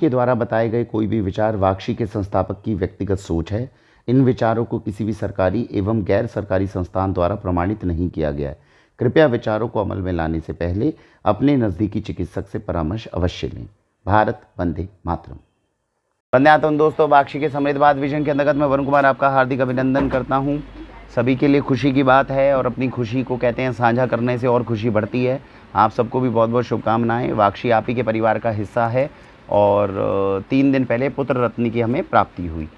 के द्वारा बताए गए कोई भी विचार वाक्षी के संस्थापक की व्यक्तिगत सोच है। इन विचारों को किसी भी सरकारी एवं गैर सरकारी संस्थान द्वारा प्रमाणित नहीं किया गया है। कृपया विचारों को अमल में लाने से पहले अपने नज़दीकी चिकित्सक से परामर्श अवश्य लें। भारत वंदे मातरम। वंदे मातरम। दोस्तों, वाक्षी के समृद्धवाद विजन के अंतर्गत मैं वरुण कुमार आपका हार्दिक अभिनंदन करता हूं। सभी के लिए खुशी की बात है और अपनी खुशी को कहते हैं साझा करने से और खुशी बढ़ती है। आप सबको भी बहुत बहुत शुभकामनाएं। वाक्षी आप ही के परिवार का हिस्सा है और 3 दिन पहले पुत्र रत्न की हमें प्राप्ति हुई।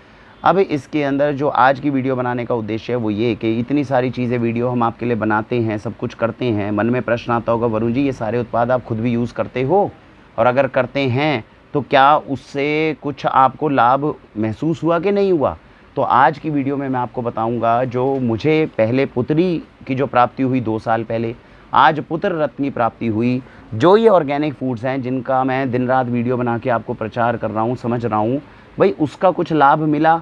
अब इसके अंदर जो आज की वीडियो बनाने का उद्देश्य है वो ये कि इतनी सारी चीज़ें वीडियो हम आपके लिए बनाते हैं, सब कुछ करते हैं। मन में प्रश्न आता होगा, वरुण जी ये सारे उत्पाद आप खुद भी यूज़ करते हो, और अगर करते हैं तो क्या उससे कुछ आपको लाभ महसूस हुआ कि नहीं हुआ? तो आज की वीडियो में मैं आपको बताऊंगा, जो मुझे पहले पुत्री की जो प्राप्ति हुई 2 साल पहले, आज पुत्र रत्न की प्राप्ति हुई। जो ये ऑर्गेनिक फूड्स हैं जिनका मैं दिन रात वीडियो बना के आपको प्रचार कर रहा हूँ, समझ रहा हूँ, भाई उसका कुछ लाभ मिला।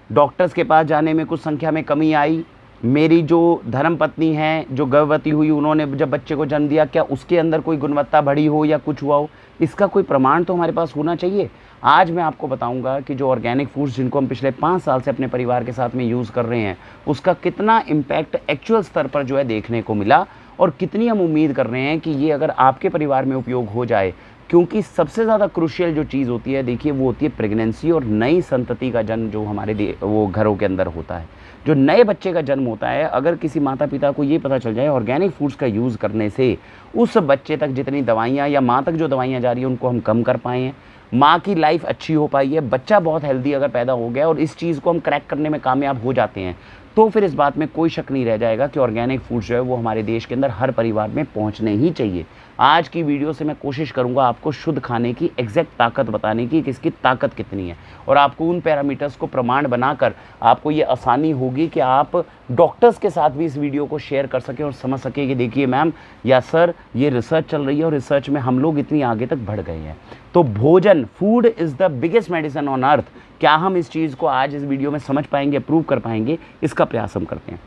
डॉक्टर्स के पास जाने में कुछ संख्या में कमी आई। मेरी जो धर्मपत्नी हैं, जो गर्भवती हुई, उन्होंने जब बच्चे को जन्म दिया, क्या उसके अंदर कोई गुणवत्ता बढ़ी हो या कुछ हुआ हो? इसका कोई प्रमाण तो हमारे पास होना चाहिए। आज मैं आपको बताऊंगा कि जो ऑर्गेनिक फूड्स जिनको हम पिछले 5 साल से अपने परिवार के साथ में यूज़ कर रहे हैं, उसका कितना इम्पैक्ट एक्चुअल स्तर पर जो है देखने को मिला, और कितनी हम उम्मीद कर रहे हैं कि ये अगर आपके परिवार में उपयोग हो जाए। क्योंकि सबसे ज़्यादा क्रूशियल जो चीज़ होती है, देखिए, वो होती है प्रेगनेंसी और नई संतति का जन्म जो हमारे वो घरों के अंदर होता है। जो नए बच्चे का जन्म होता है, अगर किसी माता पिता को ये पता चल जाए ऑर्गेनिक फूड्स का यूज़ करने से उस बच्चे तक जितनी दवाइयाँ या माँ तक जो दवाइयाँ जा रही हैं उनको हम कम कर पाए हैं, माँ की लाइफ अच्छी हो पाई है, बच्चा बहुत हेल्दी अगर पैदा हो गया और इस चीज़ को हम क्रैक करने में कामयाब हो जाते हैं, तो फिर इस बात में कोई शक नहीं रह जाएगा कि ऑर्गेनिक फूड्स जो है वो हमारे देश के अंदर हर परिवार में पहुंचने ही चाहिए। आज की वीडियो से मैं कोशिश करूंगा आपको शुद्ध खाने की एग्जैक्ट ताकत बताने की, कि इसकी ताकत कितनी है, और आपको उन पैरामीटर्स को प्रमाण बनाकर आपको ये आसानी होगी कि आप डॉक्टर्स के साथ भी इस वीडियो को शेयर कर सकें और समझ सकें कि देखिए मैम या सर, ये रिसर्च चल रही है और रिसर्च में हम लोग इतनी आगे तक बढ़ गए हैं। तो भोजन, food is the biggest medicine on earth. क्या हम इस चीज़ को आज इस वीडियो में समझ पाएंगे, प्रूव कर पाएंगे? इसका प्रयास हम करते हैं।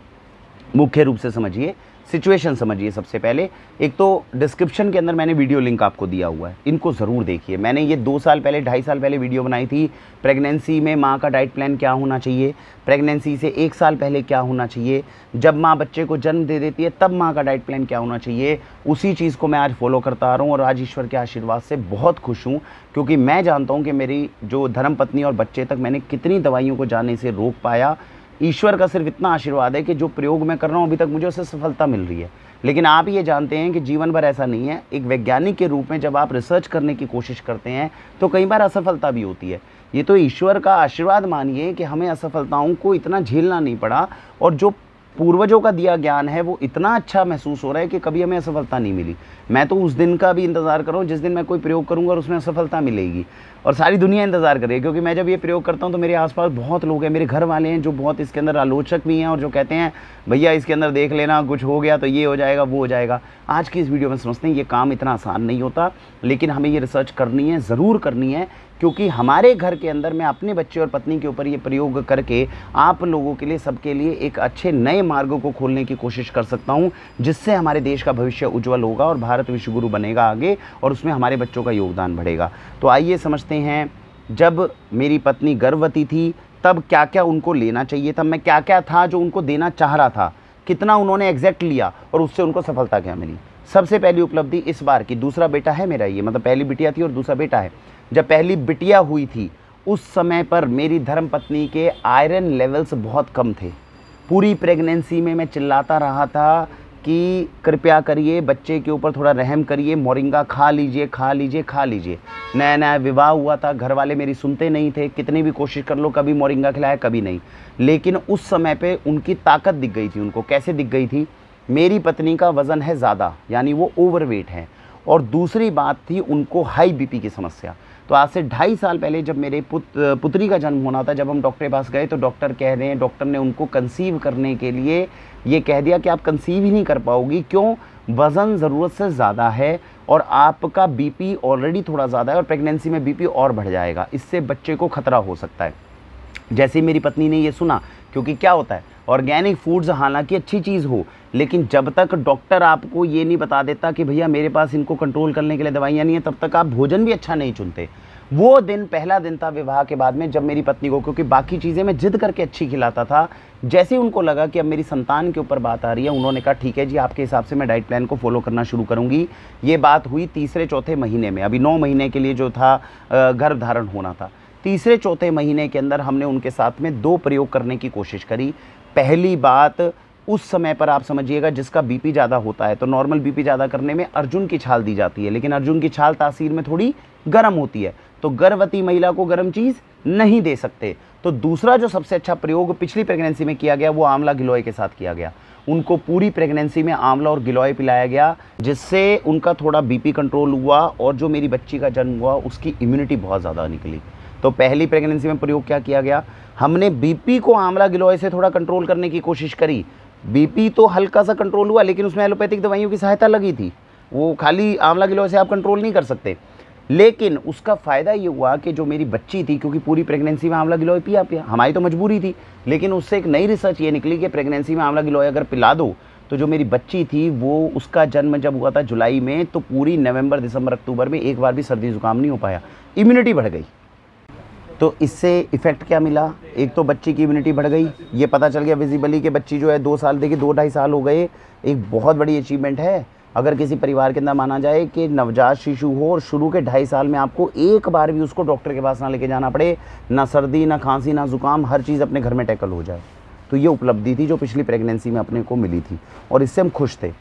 मुख्य रूप से समझिए, सिचुएशन समझिए। सबसे पहले एक तो डिस्क्रिप्शन के अंदर मैंने वीडियो लिंक आपको दिया हुआ है, इनको ज़रूर देखिए। मैंने ये 2 साल पहले, 2.5 साल पहले वीडियो बनाई थी, प्रेगनेंसी में माँ का डाइट प्लान क्या होना चाहिए, प्रेगनेंसी से 1 साल पहले क्या होना चाहिए, जब माँ बच्चे को जन्म दे देती है तब माँ का डाइट प्लान क्या होना चाहिए। उसी चीज़ को मैं आज फॉलो करता आ रहा हूँ और आज ईश्वर के आशीर्वाद से बहुत खुश हूँ, क्योंकि मैं जानता हूँ कि मेरी जो धर्मपत्नी और बच्चे तक मैंने कितनी दवाइयों को जाने से रोक पाया। ईश्वर का सिर्फ इतना आशीर्वाद है कि जो प्रयोग मैं कर रहा हूँ अभी तक मुझे उससे सफलता मिल रही है। लेकिन आप ये जानते हैं कि जीवन भर ऐसा नहीं है। एक वैज्ञानिक के रूप में जब आप रिसर्च करने की कोशिश करते हैं तो कई बार असफलता भी होती है। ये तो ईश्वर का आशीर्वाद मानिए कि हमें असफलताओं को इतना झेलना नहीं पड़ा, और जो पूर्वजों का दिया ज्ञान है वो इतना अच्छा महसूस हो रहा है कि कभी हमें असफलता नहीं मिली। मैं तो उस दिन का भी इंतज़ार कर रहा हूँ जिस दिन मैं कोई प्रयोग करूँगा और उसमें असफलता मिलेगी, और सारी दुनिया इंतज़ार कर रही है। क्योंकि मैं जब ये प्रयोग करता हूँ तो मेरे आसपास बहुत लोग हैं, मेरे घर वाले हैं, जो बहुत इसके अंदर आलोचक भी हैं और जो कहते हैं भैया इसके अंदर देख लेना, कुछ हो गया तो ये हो जाएगा, वो हो जाएगा। आज की इस वीडियो में समझते हैं ये काम इतना आसान नहीं होता, लेकिन हमें ये रिसर्च करनी है, ज़रूर करनी है, क्योंकि हमारे घर के अंदर मैं अपने बच्चे और पत्नी के ऊपर ये प्रयोग करके आप लोगों के लिए, सबके लिए एक अच्छे नए मार्गों को खोलने की कोशिश कर सकता हूँ, जिससे हमारे देश का भविष्य उज्जवल होगा और भारत विश्वगुरु बनेगा आगे, और उसमें हमारे बच्चों का योगदान बढ़ेगा। तो आइए समझते हैं, जब मेरी पत्नी गर्भवती थी तब क्या क्या उनको लेना चाहिए था, मैं क्या क्या था जो उनको देना चाह रहा था, कितना उन्होंने एग्जैक्ट लिया और उससे उनको सफलता क्या मिली। सबसे पहली उपलब्धि इस बार की, दूसरा बेटा है मेरा ये, मतलब पहली बिटिया थी और दूसरा बेटा है। जब पहली बिटिया हुई थी उस समय पर मेरी धर्मपत्नी के आयरन लेवल्स बहुत कम थे। पूरी प्रेगनेंसी में मैं चिल्लाता रहा था कि कृपया करिए बच्चे के ऊपर थोड़ा रहम करिए, मोरिंगा खा लीजिए, खा लीजिए, खा लीजिए। नया नया विवाह हुआ था, घर वाले मेरी सुनते नहीं थे, कितनी भी कोशिश कर लो, कभी मोरिंगा खिलाया कभी नहीं। लेकिन उस समय पे उनकी ताकत दिख गई थी उनको। कैसे दिख गई थी? मेरी पत्नी का वज़न है ज़्यादा, यानी वो ओवरवेट है, और दूसरी बात थी उनको हाई बीपी की समस्या। तो आज से 2.5 साल पहले जब मेरे पुत्री का जन्म होना था, जब हम डॉक्टर के पास गए तो डॉक्टर कह रहे हैं, डॉक्टर ने उनको कंसीव करने के लिए ये कह दिया कि आप कंसीव ही नहीं कर पाओगी। क्यों? वज़न ज़रूरत से ज़्यादा है और आपका बीपी ऑलरेडी थोड़ा ज़्यादा है, और प्रेगनेंसी में बीपी और बढ़ जाएगा, इससे बच्चे को खतरा हो सकता है। जैसे ही मेरी पत्नी ने ये सुना, क्योंकि क्या होता है, ऑर्गेनिक फूड्स हालांकि अच्छी चीज़ हो, लेकिन जब तक डॉक्टर आपको ये नहीं बता देता कि भैया मेरे पास इनको कंट्रोल करने के लिए दवाइयाँ नहीं है, तब तक आप भोजन भी अच्छा नहीं चुनते। वो दिन पहला दिन था विवाह के बाद में, जब मेरी पत्नी को, क्योंकि बाकी चीज़ें मैं जिद करके अच्छी खिलाता था, जैसे ही उनको लगा कि अब मेरी संतान के ऊपर बात आ रही है, उन्होंने कहा ठीक है जी, आपके हिसाब से मैं डाइट प्लान को फॉलो करना शुरू करूँगी। ये बात हुई तीसरे चौथे महीने में, अभी 9 महीने के लिए जो था गर्भधारण होना था। तीसरे चौथे महीने के अंदर हमने उनके साथ में 2 प्रयोग करने की कोशिश करी। पहली बात, उस समय पर आप समझिएगा जिसका बीपी ज़्यादा होता है, तो नॉर्मल बीपी ज़्यादा करने में अर्जुन की छाल दी जाती है, लेकिन अर्जुन की छाल तासीर में थोड़ी गर्म होती है, तो गर्भवती महिला को गर्म चीज़ नहीं दे सकते। तो दूसरा जो सबसे अच्छा प्रयोग पिछली प्रेगनेंसी में किया गया, वो आंवला गिलोय के साथ किया गया। उनको पूरी प्रेगनेंसी में आंवला और गिलोय पिलाया गया, जिससे उनका थोड़ा बीपी कंट्रोल हुआ, और जो मेरी बच्ची का जन्म हुआ उसकी इम्यूनिटी बहुत ज़्यादा निकली। तो पहली प्रेगनेंसी में प्रयोग क्या किया गया, हमने बीपी को आंवला गिलोय से थोड़ा कंट्रोल करने की कोशिश करी। बीपी तो हल्का सा कंट्रोल हुआ, लेकिन उसमें एलोपैथिक दवाइयों की सहायता लगी थी, वो खाली आंवला गिलोय से आप कंट्रोल नहीं कर सकते। लेकिन उसका फ़ायदा ये हुआ कि जो मेरी बच्ची थी, क्योंकि पूरी प्रेगनेंसी में आंवला गिलोय पिया पिया, हमारी तो मजबूरी थी, लेकिन उससे एक नई रिसर्च ये निकली कि प्रेगनेंसी में आंवला गिलोय अगर पिला दो, तो जो मेरी बच्ची थी वो, उसका जन्म जब हुआ था जुलाई में, तो पूरी नवंबर दिसंबर अक्टूबर में एक बार भी सर्दी जुकाम नहीं हो पाया, इम्यूनिटी बढ़ गई। तो इससे इफ़ेक्ट क्या मिला, एक तो बच्ची की इम्यूनिटी बढ़ गई, ये पता चल गया विजिबली कि बच्ची जो है 2 साल, देखिए 2-2.5 साल हो गए, एक बहुत बड़ी अचीवमेंट है। अगर किसी परिवार के अंदर माना जाए कि नवजात शिशु हो और शुरू के 2.5 साल में आपको एक बार भी उसको डॉक्टर के पास ना लेके जाना पड़े, ना सर्दी ना खांसी ना जुकाम, हर चीज़ अपने घर में टैकल हो जाए, तो ये उपलब्धि थी जो पिछली प्रेगनेंसी में अपने को मिली थी, और इससे हम खुश थे।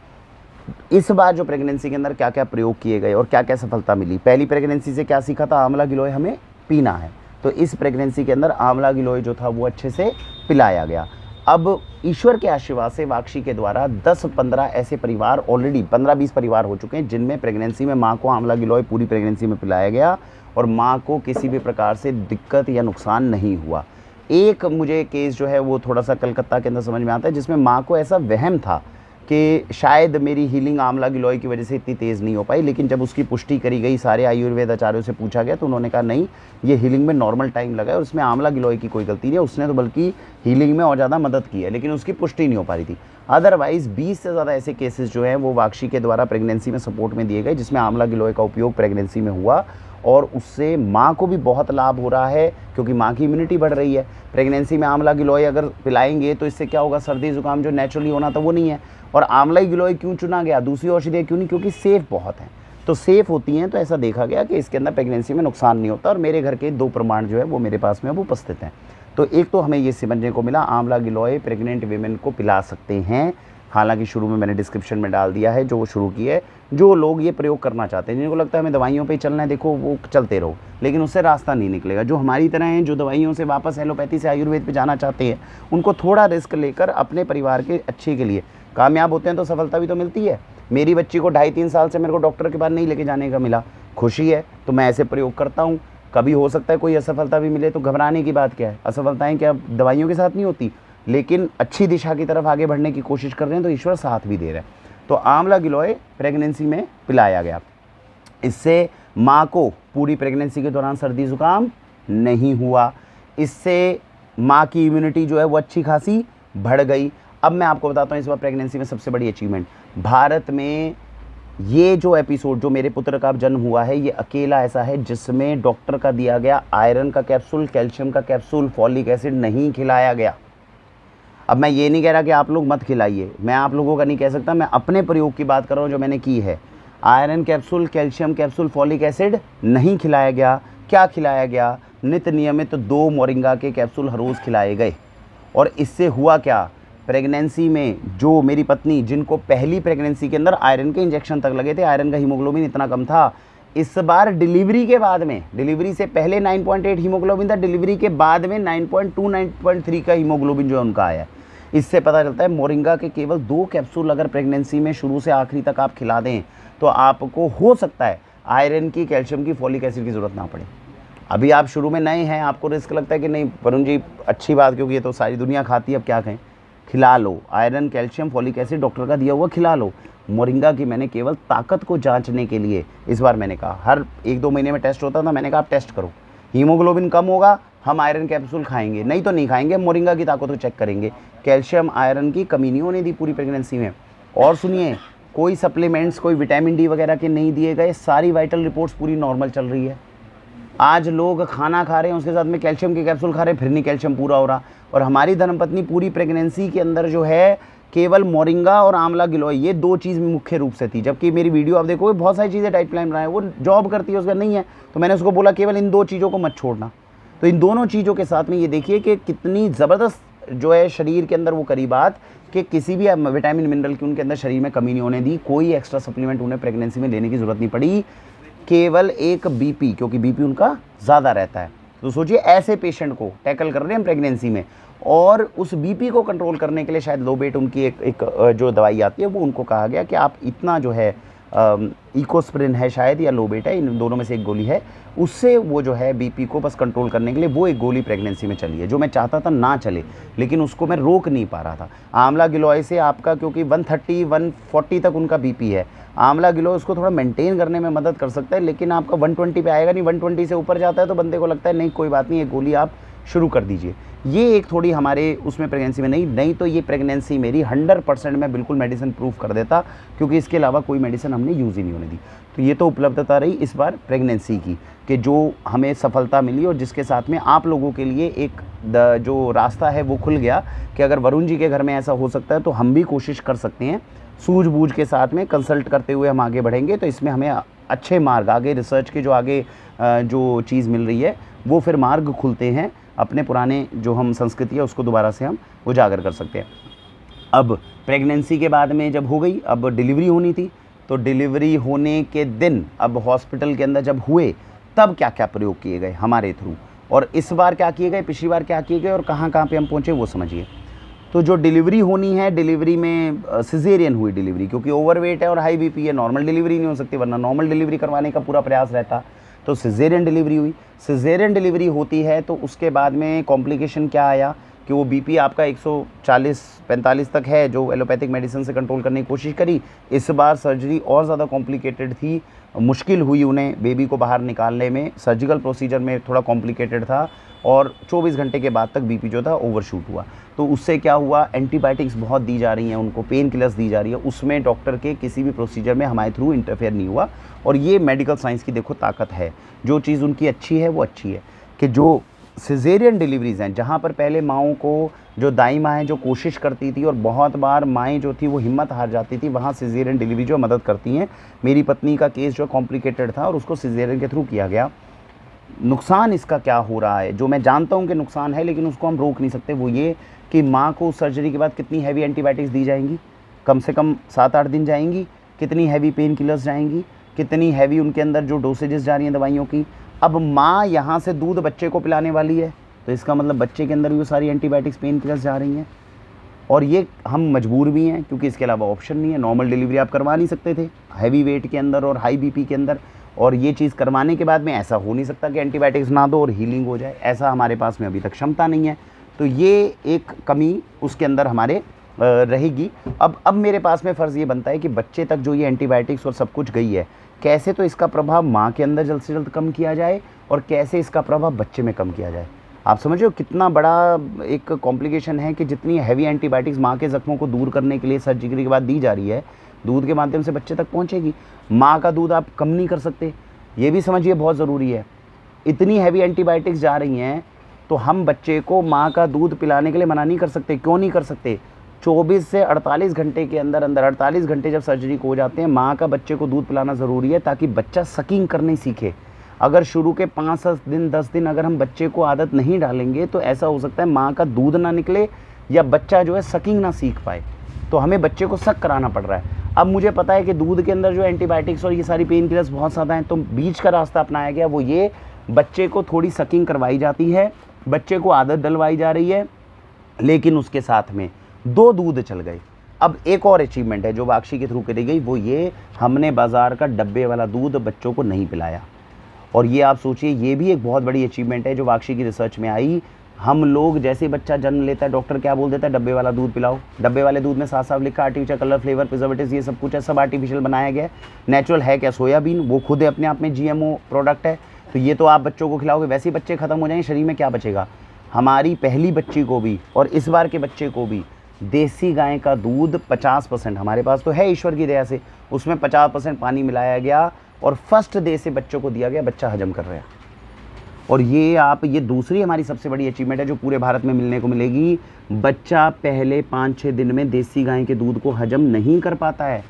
इस बार जो प्रेगनेंसी के अंदर क्या क्या प्रयोग किए गए और क्या क्या सफलता मिली, पहली प्रेगनेंसी से क्या सीखा था, आंवला गिलोय हमें पीना है, तो इस प्रेगनेंसी के अंदर आंवला गिलोय जो था वो अच्छे से पिलाया गया। अब ईश्वर के आशीर्वाद से वाक्षी के द्वारा 10-15 ऐसे परिवार, ऑलरेडी 15-20 परिवार हो चुके हैं, जिनमें प्रेगनेंसी में माँ को आंवला गिलोय पूरी प्रेगनेंसी में पिलाया गया, और माँ को किसी भी प्रकार से दिक्कत या नुकसान नहीं हुआ। एक मुझे केस जो है वो थोड़ा सा कलकत्ता के अंदर समझ में आता है, जिसमें माँ को ऐसा वहम था कि शायद मेरी हीलिंग आंवला गिलोय की वजह से इतनी तेज़ नहीं हो पाई, लेकिन जब उसकी पुष्टि करी गई, सारे आयुर्वेद आचार्यों से पूछा गया, तो उन्होंने कहा नहीं, ये हीलिंग में नॉर्मल टाइम लगा है और उसमें आंवला गिलोय की कोई गलती नहीं है, उसने तो बल्कि हीलिंग में और ज़्यादा मदद की है, लेकिन उसकी पुष्टि नहीं हो पा रही थी। अदरवाइज़ 20 से ज़्यादा ऐसे केसेस जो हैं वो वाक्षी के द्वारा प्रेगनेंसी में सपोर्ट में दिए गए, जिसमें आंवला गिलोय का उपयोग प्रेगनेंसी में हुआ, और उससे माँ को भी बहुत लाभ हो रहा है, क्योंकि माँ की इम्यूनिटी बढ़ रही है। प्रेगनेंसी में आंवला गिलोय अगर पिलाएंगे तो इससे क्या होगा, सर्दी जुकाम जो नेचुरली होना था वो नहीं है। और आंवला गिलोय क्यों चुना गया, दूसरी औषधियाँ क्यों नहीं, क्योंकि सेफ़ बहुत हैं, तो सेफ़ होती हैं, तो ऐसा देखा गया कि इसके अंदर प्रेगनेंसी में नुकसान नहीं होता, और मेरे घर के 2 प्रमाण जो है वो मेरे पास में अब उपस्थित हैं। तो एक तो हमें ये समझने को मिला, आंवला गिलोय प्रेग्नेंट वीमेन को पिला सकते हैं, हालांकि शुरू में मैंने डिस्क्रिप्शन में डाल दिया है, जो वो शुरू की है, जो लोग ये प्रयोग करना चाहते हैं, जिनको लगता है हमें दवाइयों पे चलना है, देखो वो चलते रहो, लेकिन उससे रास्ता नहीं निकलेगा। जो हमारी तरह हैं, जो दवाइयों से वापस एलोपैथी से आयुर्वेद पे जाना चाहते हैं, उनको थोड़ा रिस्क लेकर अपने परिवार के अच्छे के लिए कामयाब होते हैं, तो सफलता भी तो मिलती है। मेरी बच्ची को 2.5-3 साल से मेरे को डॉक्टर के पास नहीं लेके जाने का मिला, खुशी है, तो मैं ऐसे प्रयोग करता हूँ। कभी हो सकता है कोई असफलता भी मिले, तो घबराने की बात क्या है, असफलताएँ क्या दवाइयों के साथ नहीं होती, लेकिन अच्छी दिशा की तरफ आगे बढ़ने की कोशिश कर रहे हैं, तो ईश्वर साथ भी दे रहे हैं। तो आंवला गिलोय प्रेगनेंसी में पिलाया गया, इससे माँ को पूरी प्रेगनेंसी के दौरान सर्दी जुकाम नहीं हुआ, इससे माँ की इम्यूनिटी जो है वो अच्छी खासी बढ़ गई। अब मैं आपको बताता हूँ इस बार प्रेगनेंसी में सबसे बड़ी अचीवमेंट, भारत में ये जो एपिसोड, जो मेरे पुत्र का जन्म हुआ है, ये अकेला ऐसा है जिसमें डॉक्टर का दिया गया आयरन का कैप्सूल, कैल्शियम का कैप्सूल, फॉलिक एसिड नहीं खिलाया गया। अब मैं ये नहीं कह रहा कि आप लोग मत खिलाइए, मैं आप लोगों का नहीं कह सकता, मैं अपने प्रयोग की बात कर रहा हूँ जो मैंने की है। Iron capsule, calcium capsule, folic acid नहीं खिलाया गया। क्या खिलाया गया, नित्य नियमित 2 मोरिंगा के कैप्सूल हर रोज़ खिलाए गए। और इससे हुआ क्या, प्रेगनेंसी में जो मेरी पत्नी, जिनको पहली प्रेगनेंसी के अंदर आयरन के इंजेक्शन तक लगे थे, आयरन का हीमोग्लोबिन इतना कम था, इस बार डिलीवरी के बाद में, डिलीवरी से पहले 9.8 हीमोग्लोबिन था, डिलीवरी के बाद में 9.2 9.3 का हीमोग्लोबिन जो है उनका आया। इससे पता चलता है मोरिंगा के केवल 2 कैप्सूल अगर प्रेगनेंसी में शुरू से आखिरी तक आप खिला दें, तो आपको हो सकता है आयरन की, कैल्शियम की, फॉलिक एसिड की ज़रूरत ना पड़े। अभी आप शुरू में नए हैं, आपको रिस्क लगता है कि नहीं वरुण जी अच्छी बात, क्योंकि ये तो सारी दुनिया खाती है, अब क्या कहें, खिला लो iron, calcium, folic acid doctor का दिया हुआ खिला लो। मोरिंगा की मैंने केवल ताकत को जांचने के लिए इस बार मैंने कहा, हर 1-2 महीने में टेस्ट होता था, मैंने कहा आप टेस्ट करो, हीमोग्लोबिन कम होगा हम आयरन कैप्सूल खाएंगे, नहीं तो नहीं खाएंगे, मोरिंगा की ताकत को चेक करेंगे। कैल्शियम आयरन की कमी नहीं होने दी पूरी प्रेगनेंसी में। और सुनिए, कोई सप्लीमेंट्स, कोई विटामिन डी वगैरह के नहीं दिए गए, सारी वाइटल रिपोर्ट्स पूरी नॉर्मल चल रही है। आज लोग खाना खा रहे हैं, उसके साथ में कैल्शियम के कैप्सूल खा रहे हैं, फिर नहीं कैल्शियम पूरा हो रहा। और हमारी धर्मपत्नी पूरी प्रेगनेंसी के अंदर जो है केवल मोरिंगा और आंवला गिलोय, ये 2 चीज़ मुख्य रूप से थी। जबकि मेरी वीडियो आप देखोगे बहुत सारी चीज़ें डाइट प्लान बनाए, वो जॉब करती है, उसका नहीं है, तो मैंने उसको बोला केवल इन 2 चीज़ों को मत छोड़ना। तो इन दोनों चीज़ों के साथ में ये देखिए कि कितनी ज़बरदस्त जो है शरीर के अंदर वो करी बात कि किसी भी विटामिन मिनरल की उनके अंदर शरीर में कमी नहीं होने दी। कोई एक्स्ट्रा सप्लीमेंट उन्हें प्रेगनेंसी में लेने की ज़रूरत नहीं पड़ी। केवल एक बीपी, क्योंकि बीपी उनका ज़्यादा रहता है। तो सोचिए ऐसे पेशेंट को टैकल कर रहे हैं हम प्रेगनेंसी में, और उस बीपी को कंट्रोल करने के लिए शायद लोबेट उनकी एक जो दवाई आती है, वो उनको कहा गया कि आप इतना जो है इकोस्प्रिन है शायद या लोबेट है, इन दोनों में से एक गोली है, उससे वो जो है बीपी को बस कंट्रोल करने के लिए वो एक गोली प्रेगनेंसी में चली है, जो मैं चाहता था ना चले, लेकिन उसको मैं रोक नहीं पा रहा था। आंवला गिलोय से आपका, क्योंकि 130 140 तक उनका बीपी है, आंवला गिलोय उसको थोड़ा मेंटेन करने में मदद कर सकता है, लेकिन आपका 120 पे आएगा नहीं। 120 से ऊपर जाता है तो बंदे को लगता है नहीं कोई बात नहीं, ये गोली आप शुरू कर दीजिए। ये एक थोड़ी हमारे उसमें प्रेगनेंसी में नहीं तो ये प्रेगनेंसी मेरी 100% मैं बिल्कुल मेडिसिन प्रूफ कर देता, क्योंकि इसके अलावा कोई मेडिसिन हमने यूज़ ही नहीं होने दी। तो ये तो उपलब्धता रही इस बार प्रेगनेंसी की, कि जो हमें सफलता मिली, और जिसके साथ में आप लोगों के लिए एक जो रास्ता है वो खुल गया कि अगर वरुण जी के घर में ऐसा हो सकता है तो हम भी कोशिश कर सकते हैं। सूझबूझ के साथ में कंसल्ट करते हुए हम आगे बढ़ेंगे, तो इसमें हमें अच्छे मार्ग, आगे रिसर्च के जो आगे जो चीज़ मिल रही है वो फिर मार्ग खुलते हैं, अपने पुराने जो हम संस्कृति है उसको दोबारा से हम उजागर कर सकते हैं। अब प्रेगनेंसी के बाद में जब हो गई, अब डिलीवरी होनी थी, तो डिलीवरी होने के दिन अब हॉस्पिटल के अंदर जब हुए तब क्या क्या प्रयोग किए गए हमारे थ्रू, और इस बार क्या किए गए, पिछली बार क्या किए गए, और कहाँ कहाँ पे हम पहुँचे वो समझिए। तो जो डिलीवरी होनी है, डिलीवरी में सिजेरियन हुई डिलीवरी, क्योंकि ओवरवेट है और हाई बीपी है, नॉर्मल डिलीवरी नहीं हो सकती, वरना नॉर्मल डिलीवरी करवाने का पूरा प्रयास रहता। तो सिजेरियन डिलीवरी हुई। सिजेरियन डिलीवरी होती है तो उसके बाद में कॉम्प्लिकेशन क्या आया कि वो बीपी आपका 140-45 तक है, जो एलोपैथिक मेडिसिन से कंट्रोल करने की कोशिश करी। इस बार सर्जरी और ज़्यादा कॉम्प्लिकेटेड थी, मुश्किल हुई उन्हें बेबी को बाहर निकालने में, सर्जिकल प्रोसीजर में थोड़ा कॉम्प्लिकेटेड था, और 24 घंटे के बाद तक बीपी जो था ओवरशूट हुआ। तो उससे क्या हुआ, एंटीबायोटिक्स बहुत दी जा रही हैं उनको, पेन किलर्स दी जा रही है, उसमें डॉक्टर के किसी भी प्रोसीजर में हमारे थ्रू इंटरफेयर नहीं हुआ। और ये मेडिकल साइंस की देखो ताकत है, जो चीज़ उनकी अच्छी है वो अच्छी है, कि जो सिजेरियन डिलीवरीज़ हैं, जहाँ पर पहले माँओं को, जो दाई माँ हैं जो कोशिश करती थी और बहुत बार माएँ जो थी वो हिम्मत हार जाती थी, वहाँ सिजेरियन डिलीवरी जो मदद करती हैं। मेरी पत्नी का केस जो कॉम्प्लिकेटेड था और उसको सिजेरियन के थ्रू किया गया। नुकसान इसका क्या हो रहा है, जो मैं जानता हूँ कि नुकसान है, लेकिन उसको हम रोक नहीं सकते, वो ये कि माँ को सर्जरी के बाद कितनी हैवी एंटीबायोटिक्स दी जाएंगी, कम से कम 7-8 दिन जाएंगी, कितनी हैवी पेन किलर्स जाएंगी, कितनी हैवी उनके अंदर जो डोसेजेस जा रही हैं दवाइयों की। अब माँ यहाँ से दूध बच्चे को पिलाने वाली है, तो इसका मतलब बच्चे के अंदर भी वो सारी एंटीबायोटिक्स पेन किलर्स जा रही हैं, और ये हम मजबूर भी हैं, क्योंकि इसके अलावा ऑप्शन नहीं है। नॉर्मल डिलीवरी आप करवा नहीं सकते थे हैवी वेट के अंदर और हाई बीपी के अंदर, और ये चीज़ करवाने के बाद में ऐसा हो नहीं सकता कि एंटीबायोटिक्स ना दो और हीलिंग हो जाए, ऐसा हमारे पास में अभी तक क्षमता नहीं है। तो ये एक कमी उसके अंदर हमारे रहेगी। अब मेरे पास में फ़र्ज़ ये बनता है कि बच्चे तक जो ये एंटीबायोटिक्स और सब कुछ गई है, कैसे तो इसका प्रभाव माँ के अंदर जल्द से जल्द कम किया जाए, और कैसे इसका प्रभाव बच्चे में कम किया जाए। आप समझ रहे हो कितना बड़ा एक कॉम्प्लिकेशन है कि जितनी हैवी एंटीबायोटिक्स माँ के ज़ख्मों को दूर करने के लिए सर्जरी के बाद दी जा रही है, दूध के माध्यम से बच्चे तक पहुँचेगी। माँ का दूध आप कम नहीं कर सकते, ये भी समझिए, बहुत ज़रूरी है। इतनी हैवी एंटीबायोटिक्स जा रही हैं तो हम बच्चे को माँ का दूध पिलाने के लिए मना नहीं कर सकते। क्यों नहीं कर सकते? 24 से 48 घंटे के अंदर 48 घंटे जब सर्जरी को हो जाते हैं, माँ का बच्चे को दूध पिलाना ज़रूरी है, ताकि बच्चा सकिंग करने सीखे। अगर शुरू के 5 दिन 10 दिन अगर हम बच्चे को आदत नहीं डालेंगे तो ऐसा हो सकता है माँ का दूध ना निकले, या बच्चा जो है सकिंग ना सीख पाए। तो हमें बच्चे को सक कराना पड़ रहा है। अब मुझे पता है कि दूध के अंदर जो एंटीबायोटिक्स और ये सारी पेन किलर्स बहुत ज़्यादा हैं, तो बीच का रास्ता अपनाया गया, वो ये बच्चे को थोड़ी सकिंग करवाई जाती है, बच्चे को आदत डलवाई जा रही है, लेकिन उसके साथ में 2 दूध चल गए। अब एक और अचीवमेंट है जो वाक्षी के थ्रू करी गई, वो ये, हमने बाज़ार का डब्बे वाला दूध बच्चों को नहीं पिलाया। और ये आप सोचिए, ये भी एक बहुत बड़ी अचीवमेंट है जो वाक्षी की रिसर्च में आई। हम लोग जैसे बच्चा जन्म लेता है, डॉक्टर क्या बोल देता है, डब्बे वाला दूध पिलाओ। डब्बे वाले दूध में साफ साफ लिखा आर्टिफिशियल कलर, फ्लेवर, प्रिजर्वेटिव्स, ये सब कुछ है, सब आर्टिफिशियल बनाया गया है। नेचुरल है क्या? सोयाबीन, वो खुद अपने आप में GMO प्रोडक्ट है। तो ये तो आप बच्चों को खिलाओगे, वैसे ही बच्चे ख़त्म हो जाएंगे, शरीर में क्या बचेगा? हमारी पहली बच्ची को भी और इस बार के बच्चे को भी देसी गाय का दूध 50%, हमारे पास तो है ईश्वर की दया से, उसमें 50% पानी मिलाया गया और फर्स्ट डे से बच्चों को दिया गया, बच्चा हजम कर रहा है। और ये दूसरी हमारी सबसे बड़ी अचीवमेंट है जो पूरे भारत में मिलने को मिलेगी। बच्चा पहले 5-6 दिन में देसी गाय के दूध को हजम नहीं कर पाता है।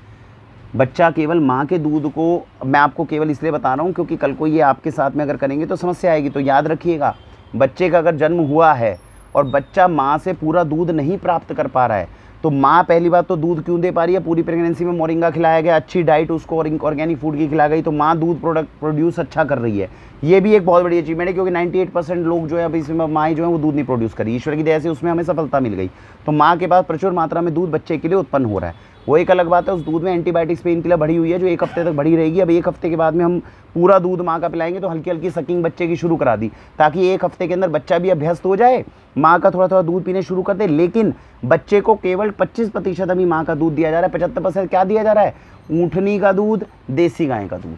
बच्चा केवल माँ के दूध को, मैं आपको केवल इसलिए बता रहा हूँ क्योंकि कल को ये आपके साथ में अगर करेंगे तो समस्या आएगी। तो याद रखिएगा, बच्चे का अगर जन्म हुआ है और बच्चा माँ से पूरा दूध नहीं प्राप्त कर पा रहा है, तो माँ पहली बात तो दूध क्यों दे पा रही है? पूरी प्रेगनेंसी में मोरिंगा खिलाया गया, अच्छी डाइट उसको ऑर्गेनिक फूड की खिला गई, तो माँ दूध प्रोड्यूस अच्छा कर रही है। ये भी एक बहुत बड़ी अचीवमेंट है, क्योंकि 98% लोग जो है अभी इसमें माँ जो है वो दूध नहीं प्रोड्यूस करी। ईश्वर की दया से उसमें हमें सफलता मिल गई। तो माँ के पास प्रचुर मात्रा में दूध बच्चे के लिए उत्पन्न हो रहा है। वो एक अलग बात है, उस दूध में एंटीबायोटिक्स पेन किलर भरी हुई है जो 1 हफ्ते तक भरी रहेगी। अब 1 हफ्ते के बाद में हम पूरा दूध माँ का पिलाएंगे, तो हल्की हल्की सकिंग बच्चे की शुरू करा दी, ताकि 1 हफ्ते के अंदर बच्चा भी अभ्यस्त हो जाए, माँ का थोड़ा थोड़ा दूध पीने शुरू कर दे। लेकिन बच्चे को केवल 25% अभी माँ का दूध दिया जा रहा है, 75% क्या दिया जा रहा है? ऊँटनी का दूध, देसी गाय का दूध।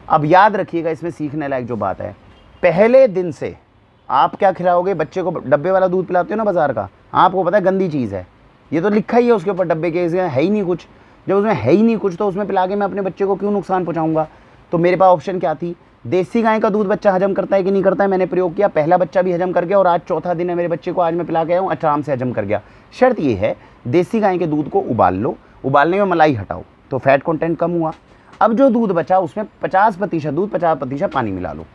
अब याद रखिएगा, इसमें सीखने लायक जो बात है, पहले दिन से आप क्या खिलाओगे बच्चे को? डब्बे वाला दूध पिलाते हो ना बाजार का, आपको पता है गंदी चीज़ है, ये तो लिखा ही है उसके ऊपर डब्बे के, इसमें है ही नहीं कुछ। जब उसमें है ही नहीं कुछ तो उसमें पिला के मैं अपने बच्चे को क्यों नुकसान पहुंचाऊंगा? तो मेरे पास ऑप्शन क्या थी? देसी गाय का दूध बच्चा हजम करता है कि नहीं करता है, मैंने प्रयोग किया। पहला बच्चा भी हजम कर गया, और आज चौथा दिन है मेरे बच्चे को, आज मैं पिला के आया हूँ, आराम से हजम कर गया। शर्त ये है, देसी गाय के दूध को उबाल लो, उबालने में मलाई हटाओ, तो फैट कंटेंट कम हुआ। अब जो दूध बचा उसमें 50% दूध, 50% पानी मिला लो।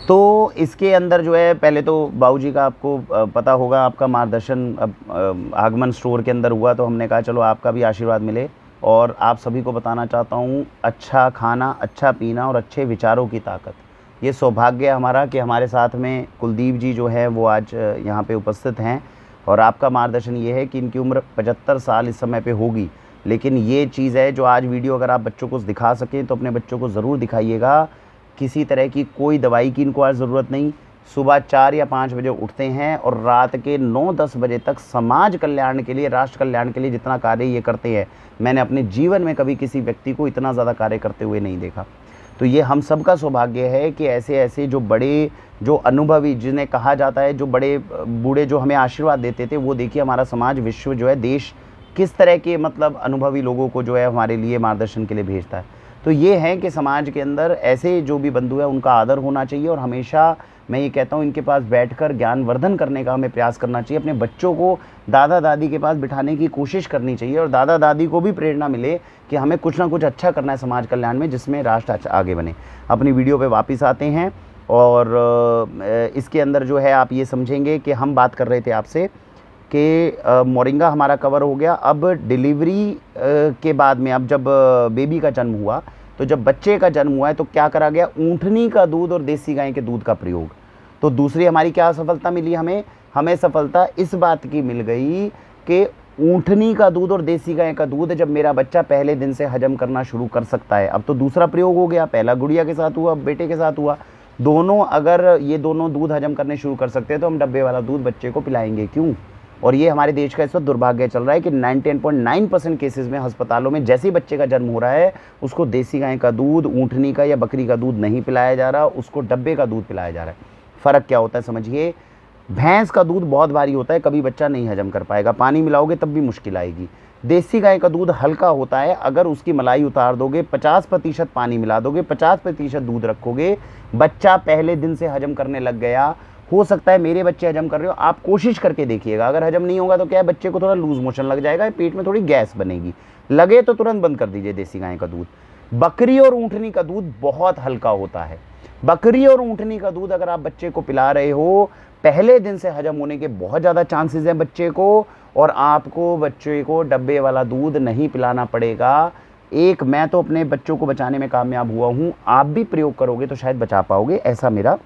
तो इसके अंदर जो है, पहले तो बाबूजी का आपको पता होगा, आपका मार्गदर्शन आगमन स्टोर के अंदर हुआ, तो हमने कहा चलो आपका भी आशीर्वाद मिले। और आप सभी को बताना चाहता हूँ, अच्छा खाना, अच्छा पीना और अच्छे विचारों की ताकत, ये सौभाग्य है हमारा कि हमारे साथ में कुलदीप जी जो है वो आज यहाँ पे उपस्थित हैं। और आपका मार्गदर्शन ये है कि इनकी उम्र 75 साल इस समय पे होगी, लेकिन ये चीज़ है जो आज वीडियो अगर आप बच्चों को दिखा सकें तो अपने बच्चों को ज़रूर दिखाइएगा। किसी तरह की कोई दवाई की इनको आज ज़रूरत नहीं। सुबह 4 या 5 बजे उठते हैं और रात के 9-10 बजे तक समाज कल्याण के लिए, राष्ट्र कल्याण के लिए जितना कार्य ये करते हैं, मैंने अपने जीवन में कभी किसी व्यक्ति को इतना ज़्यादा कार्य करते हुए नहीं देखा। तो ये हम सब का सौभाग्य है कि ऐसे ऐसे जो बड़े, जो अनुभवी, जिन्हें कहा जाता है जो बड़े बूढ़े जो हमें आशीर्वाद देते थे, वो देखिए हमारा समाज, विश्व जो है, देश किस तरह के मतलब अनुभवी लोगों को जो है हमारे लिए मार्गदर्शन के लिए भेजता है। तो ये है कि समाज के अंदर ऐसे जो भी बंधु है उनका आदर होना चाहिए, और हमेशा मैं ये कहता हूँ इनके पास बैठकर ज्ञानवर्धन करने का हमें प्रयास करना चाहिए। अपने बच्चों को दादा दादी के पास बिठाने की कोशिश करनी चाहिए, और दादा दादी को भी प्रेरणा मिले कि हमें कुछ ना कुछ अच्छा करना है समाज कल्याण में, जिसमें राष्ट्र आगे बने। अपनी वीडियो पे वापस आते हैं, और इसके अंदर जो है आप ये समझेंगे कि हम बात कर रहे थे आपसे कि मोरिंगा हमारा कवर हो गया। अब डिलीवरी के बाद में, अब जब बेबी का जन्म हुआ, तो जब बच्चे का जन्म हुआ है तो क्या करा गया? ऊँटनी का दूध और देसी गाय के दूध का प्रयोग। तो दूसरी हमारी क्या सफलता मिली हमें सफलता इस बात की मिल गई कि ऊँटनी का दूध और देसी गाय का दूध जब मेरा बच्चा पहले दिन से हजम करना शुरू कर सकता है। अब तो दूसरा प्रयोग हो गया, पहला गुड़िया के साथ हुआ, अब बेटे के साथ हुआ। दोनों अगर ये दोनों दूध हजम करने शुरू कर सकते हैं तो हम डब्बे वाला दूध बच्चे को पिलाएंगे क्यों? और ये हमारे देश का इस वक्त दुर्भाग्य चल रहा है कि 99.9% केसेस में अस्पतालों में जैसे ही बच्चे का जन्म हो रहा है उसको देसी गाय का दूध, ऊँटनी का या बकरी का दूध नहीं पिलाया जा रहा, उसको डब्बे का दूध पिलाया जा रहा है। फ़र्क क्या होता है समझिए, भैंस का दूध बहुत भारी होता है, कभी बच्चा नहीं हजम कर पाएगा, पानी मिलाओगे तब भी मुश्किल आएगी। देसी गाय का दूध हल्का होता है, अगर उसकी मलाई उतार दोगे, 50% पानी मिला दोगे, 50% दूध रखोगे, बच्चा पहले दिन से हजम करने लग गया। हो सकता है मेरे बच्चे हजम कर रहे हो, आप कोशिश करके देखिएगा, अगर हजम नहीं होगा तो क्या है, बच्चे को थोड़ा लूज मोशन लग जाएगा, पेट में थोड़ी गैस बनेगी, लगे तो तुरंत बंद कर दीजिए देसी गाय का दूध। बकरी और ऊँटनी का दूध बहुत हल्का होता है। बकरी और ऊँटनी का दूध अगर आप बच्चे को पिला रहे हो, पहले दिन से हजम होने के बहुत ज़्यादा चांसेस हैं बच्चे को, और आपको बच्चे को डब्बे वाला दूध नहीं पिलाना पड़ेगा। मैं तो अपने बच्चों को बचाने में कामयाब हुआ हूँ, आप भी प्रयोग करोगे तो शायद बचा पाओगे, ऐसा मेरा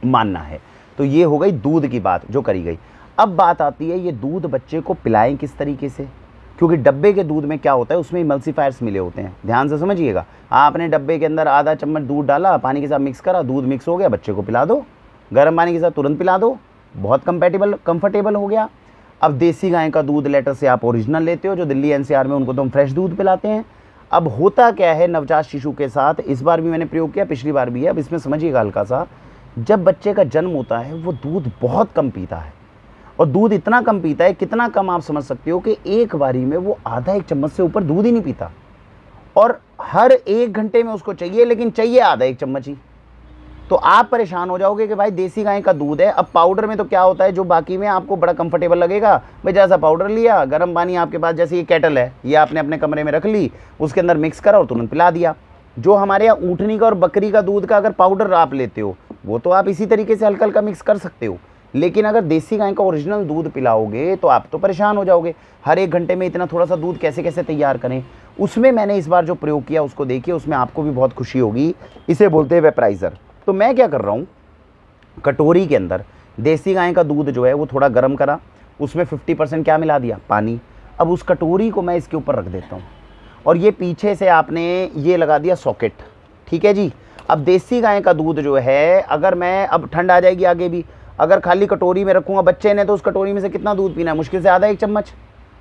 मानना है। तो ये हो गई दूध की बात जो करी गई। अब बात आती है ये दूध बच्चे को पिलाएं किस तरीके से, क्योंकि डब्बे के दूध में क्या होता है, उसमें इमल्सीफायर्स मिले होते हैं। ध्यान से समझिएगा, आपने डब्बे के अंदर आधा चम्मच दूध डाला, पानी के साथ मिक्स करा, दूध मिक्स हो गया, बच्चे को पिला दो, गर्म पानी के साथ तुरंत पिला दो, बहुत कंफर्टेबल हो गया। अब देसी गाय का दूध लेटर से आप ओरिजिनल लेते हो, जो दिल्ली एनसीआर में, उनको तो हम फ्रेश दूध पिलाते हैं। अब होता क्या है नवजात शिशु के साथ, इस बार भी मैंने प्रयोग किया, पिछली बार भी है, अब इसमें समझिएगा हल्का सा, जब बच्चे का जन्म होता है वो दूध बहुत कम पीता है, और दूध इतना कम पीता है, कितना कम आप समझ सकते हो कि एक बारी में वो आधा 1 चम्मच से ऊपर दूध ही नहीं पीता, और हर 1 घंटे में उसको चाहिए, लेकिन चाहिए आधा 1 चम्मच ही। तो आप परेशान हो जाओगे कि भाई देसी गाय का दूध है। अब पाउडर में तो क्या होता है, जो बाकी में आपको बड़ा कंफर्टेबल लगेगा, भाई जैसा पाउडर लिया, गर्म पानी आपके पास, जैसे ये केटल है, ये आपने अपने कमरे में रख ली, उसके अंदर मिक्स करा और तुरंत पिला दिया। जो हमारे यहाँ ऊँटनी का और बकरी का दूध का अगर पाउडर आप लेते हो, वो तो आप इसी तरीके से हल्का हल्का मिक्स कर सकते हो, लेकिन अगर देसी गाय का ओरिजिनल दूध पिलाओगे तो आप तो परेशान हो जाओगे। हर 1 घंटे में इतना थोड़ा सा दूध कैसे कैसे तैयार करें। उसमें मैंने इस बार जो प्रयोग किया उसको देखिए, उसमें आपको भी बहुत खुशी होगी। इसे बोलते हैं वेपराइज़र। तो मैं क्या कर रहा हूँ, कटोरी के अंदर देसी गाय का दूध जो है वो थोड़ा गर्म करा, उसमें 50% क्या मिला दिया, पानी। अब उस कटोरी को मैं इसके ऊपर रख देता हूँ और ये पीछे से आपने ये लगा दिया सॉकेट, ठीक है जी। अब देसी गाय का दूध जो है, अगर मैं, अब ठंड आ जाएगी आगे भी, अगर खाली कटोरी में रखूँगा, बच्चे ने तो उस कटोरी में से कितना दूध पीना है, मुश्किल से आधा 1 चम्मच।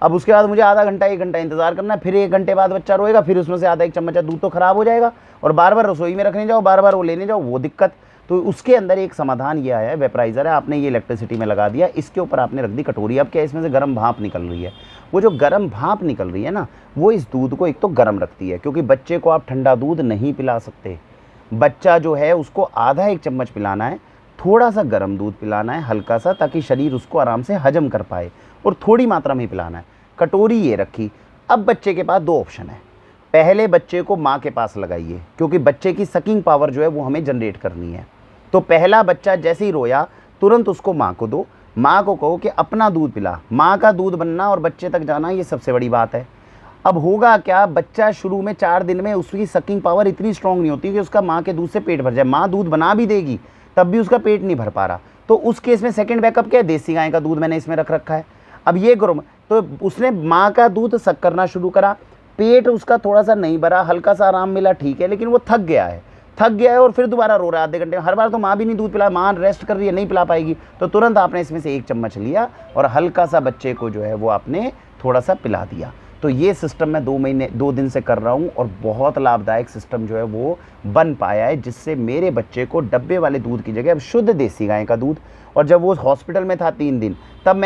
अब उसके बाद मुझे आधा घंटा 1 घंटा इंतजार करना है, फिर 1 घंटे बाद बच्चा रोएगा, फिर उसमें से आधा 1 चम्मच दूध तो खराब हो जाएगा, और बार बार रसोई में रखने जाओ, बार बार वो लेने जाओ, वो दिक्कत। तो उसके अंदर एक समाधान ये आया है, वेपराइज़र है, आपने ये इलेक्ट्रिसिटी में लगा दिया, इसके ऊपर आपने रख दी कटोरी। अब क्या इसमें से गर्म भाप निकल रही है, वो जो गर्म भाप निकल रही है ना, वो इस दूध को एक तो गर्म रखती है, क्योंकि बच्चे को आप ठंडा दूध नहीं पिला सकते। बच्चा जो है उसको आधा 1 चम्मच पिलाना है, थोड़ा सा गर्म दूध पिलाना है हल्का सा, ताकि शरीर उसको आराम से हजम कर पाए, और थोड़ी मात्रा में पिलाना है। कटोरी ये रखी। अब बच्चे के पास 2 ऑप्शन है। पहले बच्चे को माँ के पास लगाइए, क्योंकि बच्चे की सकिंग पावर जो है वो हमें जनरेट करनी है। तो पहला बच्चा जैसे ही रोया, तुरंत उसको माँ को दो, माँ को कहो कि अपना दूध पिला। माँ का दूध बनना और बच्चे तक जाना, ये सबसे बड़ी बात है। अब होगा क्या, बच्चा शुरू में 4 दिन में उसकी सकिंग पावर इतनी स्ट्रांग नहीं होती कि उसका माँ के दूध से पेट भर जाए। माँ दूध बना भी देगी, तब भी उसका पेट नहीं भर पा रहा। तो उस केस में सेकंड बैकअप क्या है, देसी गाय का दूध मैंने इसमें रख रखा है। अब ये गर्म, तो उसने माँ का दूध सक करना शुरू करा, पेट उसका थोड़ा सा नहीं भरा, हल्का सा आराम मिला, ठीक है, लेकिन वो थक गया है और फिर दोबारा रो रहा है आधे घंटे में। हर बार तो माँ भी नहीं दूध पिला, माँ रेस्ट कर रही है, नहीं पिला पाएगी। तो तुरंत आपने इसमें से 1 चम्मच लिया और हल्का सा बच्चे को जो है वो आपने थोड़ा सा पिला दिया। तो ये सिस्टम मैं 2 दिन से कर रहा हूँ और बहुत लाभदायक सिस्टम जो है वो बन पाया है, जिससे मेरे बच्चे को डब्बे वाले दूध की जगह अब शुद्ध देसी गाय का दूध। और जब वो हॉस्पिटल में था 3 दिन, तब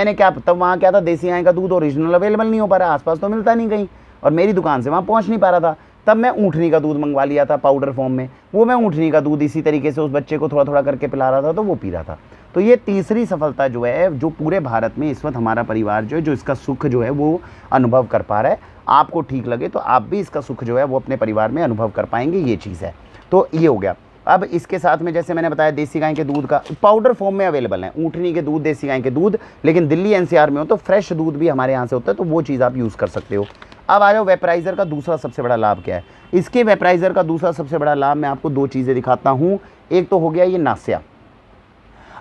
वहाँ क्या था, देसी गाय का दूध ओरिजिनल अवेलेबल नहीं हो पा रहा, आसपास तो मिलता नहीं कहीं, और मेरी दुकान से वहाँ पहुँच नहीं पा रहा था। तब मैं ऊँटनी का दूध मंगवा लिया था पाउडर फॉर्म में, वो मैं ऊँटनी का दूध इसी तरीके से उस बच्चे को थोड़ा थोड़ा करके पिला रहा था, तो वो पी रहा था। तो ये तीसरी सफलता जो है, जो पूरे भारत में इस वक्त हमारा परिवार जो है, जो इसका सुख जो है वो अनुभव कर पा रहा है। आपको ठीक लगे तो आप भी इसका सुख जो है वो अपने परिवार में अनुभव कर पाएंगे, ये चीज़ है। तो ये हो गया। अब इसके साथ में जैसे मैंने बताया, देसी गाय के दूध का पाउडर फॉर्म में अवेलेबल है, ऊँटनी के दूध, देसी गाय के दूध, लेकिन दिल्ली एनसीआर में हो तो फ्रेश दूध भी हमारे यहाँ से होता है, तो वो चीज़ आप यूज़ कर सकते हो। अब आ जाओ, वेपराइज़र का दूसरा सबसे बड़ा लाभ क्या है। इसके वेपराइज़र का दूसरा सबसे बड़ा लाभ मैं आपको 2 चीज़ें दिखाता हूँ। एक तो हो गया ये नास्या।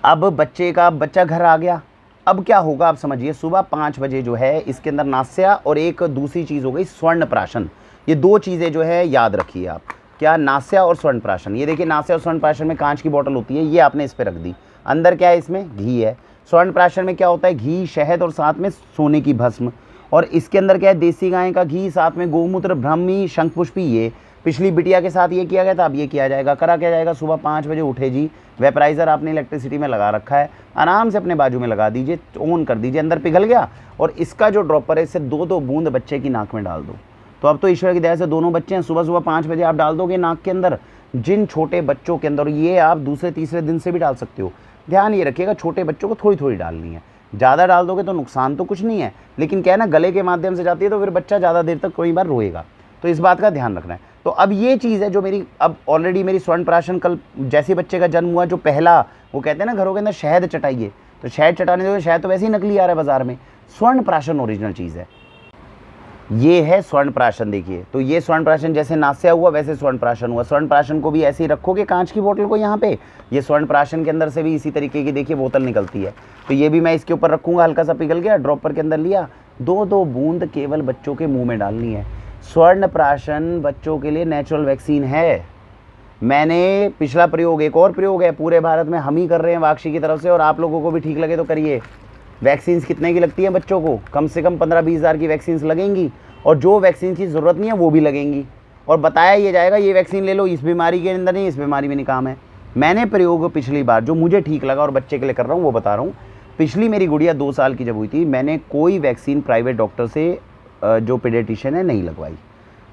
अब बच्चा घर आ गया, अब क्या होगा आप समझिए, सुबह 5 बजे जो है इसके अंदर नास्या, और एक दूसरी चीज़ हो गई स्वर्ण प्राशन। ये 2 चीज़ें जो है याद रखिए आप, क्या, नास्या और स्वर्ण प्राशन। ये देखिए, नास्या और स्वर्ण प्राशन में कांच की बोतल होती है, ये आपने इस पर रख दी, अंदर क्या है, इसमें घी है। स्वर्ण प्राशन में क्या होता है, घी, शहद और साथ में सोने की भस्म। और इसके अंदर क्या है, देसी गाय का घी, साथ में गोमूत्र, ब्राह्मी, शंखपुष्पी। ये पिछली बिटिया के साथ ये किया गया था, अब ये किया जाएगा। करा क्या जाएगा, सुबह 5 बजे उठे जी, वेपराइज़र आपने इलेक्ट्रिसिटी में लगा रखा है, आराम से अपने बाजू में लगा दीजिए, ऑन कर दीजिए, अंदर पिघल गया, और इसका जो ड्रॉपर है, इससे 2-2 बूंद बच्चे की नाक में डाल दो। तो अब तो ईश्वर की दया से दोनों बच्चे हैं, सुबह 5 बजे आप डाल दोगे नाक के अंदर। जिन छोटे बच्चों के अंदर, ये आप दूसरे तीसरे दिन से भी डाल सकते हो। ध्यान ये रखिएगा, छोटे बच्चों को थोड़ी थोड़ी डालनी है, ज़्यादा डाल दोगे तो नुकसान तो कुछ नहीं है, लेकिन क्या है ना, गले के माध्यम से जाती है तो फिर बच्चा ज़्यादा देर तक कोई बार रोएगा, तो इस बात का ध्यान रखना है। तो अब ये चीज़ है जो मेरी, अब ऑलरेडी मेरी स्वर्ण प्राशन कल जैसे बच्चे का जन्म हुआ, जो पहला, वो कहते हैं ना घरों के अंदर शहद चटाइए, तो शहद चटाने दो, शहद तो वैसे ही नकली आ रहा है बाजार में, स्वर्ण प्राशन ओरिजिनल चीज़ है। ये है स्वर्ण प्राशन, देखिए। तो ये स्वर्ण प्राशन जैसे नास्या हुआ वैसे स्वर्ण प्राशन हुआ। स्वर्ण प्राशन को भी ऐसे ही रखोगे कांच की बोतल को यहाँ पे, ये स्वर्ण प्राशन के अंदर से भी इसी तरीके की देखिए बोतल निकलती है। तो ये भी मैं इसके ऊपर रखूँगा, हल्का सा पिघल गया, ड्रॉपर के अंदर लिया, 2-2 बूंद केवल बच्चों के मुँह में डालनी है। स्वर्ण प्राशन बच्चों के लिए नेचुरल वैक्सीन है। मैंने पिछला प्रयोग, एक और प्रयोग है, पूरे भारत में हम ही कर रहे हैं वाक्षी की तरफ से, और आप लोगों को भी ठीक लगे तो करिए। वैक्सीन्स कितने की लगती है बच्चों को, कम से कम 15-20 हज़ार की वैक्सीन्स लगेंगी, और जो वैक्सीन की ज़रूरत नहीं है वो भी लगेंगी, और बताया ये जाएगा ये वैक्सीन ले लो, इस बीमारी के अंदर नहीं, इस बीमारी में नहीं काम है। मैंने प्रयोग पिछली बार जो मुझे ठीक लगा और बच्चे के लिए कर रहा हूँ वो बता रहा हूँ। पिछली मेरी गुड़िया 2 साल की जब हुई थी, मैंने कोई वैक्सीन प्राइवेट डॉक्टर से, जो पीडियाट्रिशियन है, नहीं लगवाई।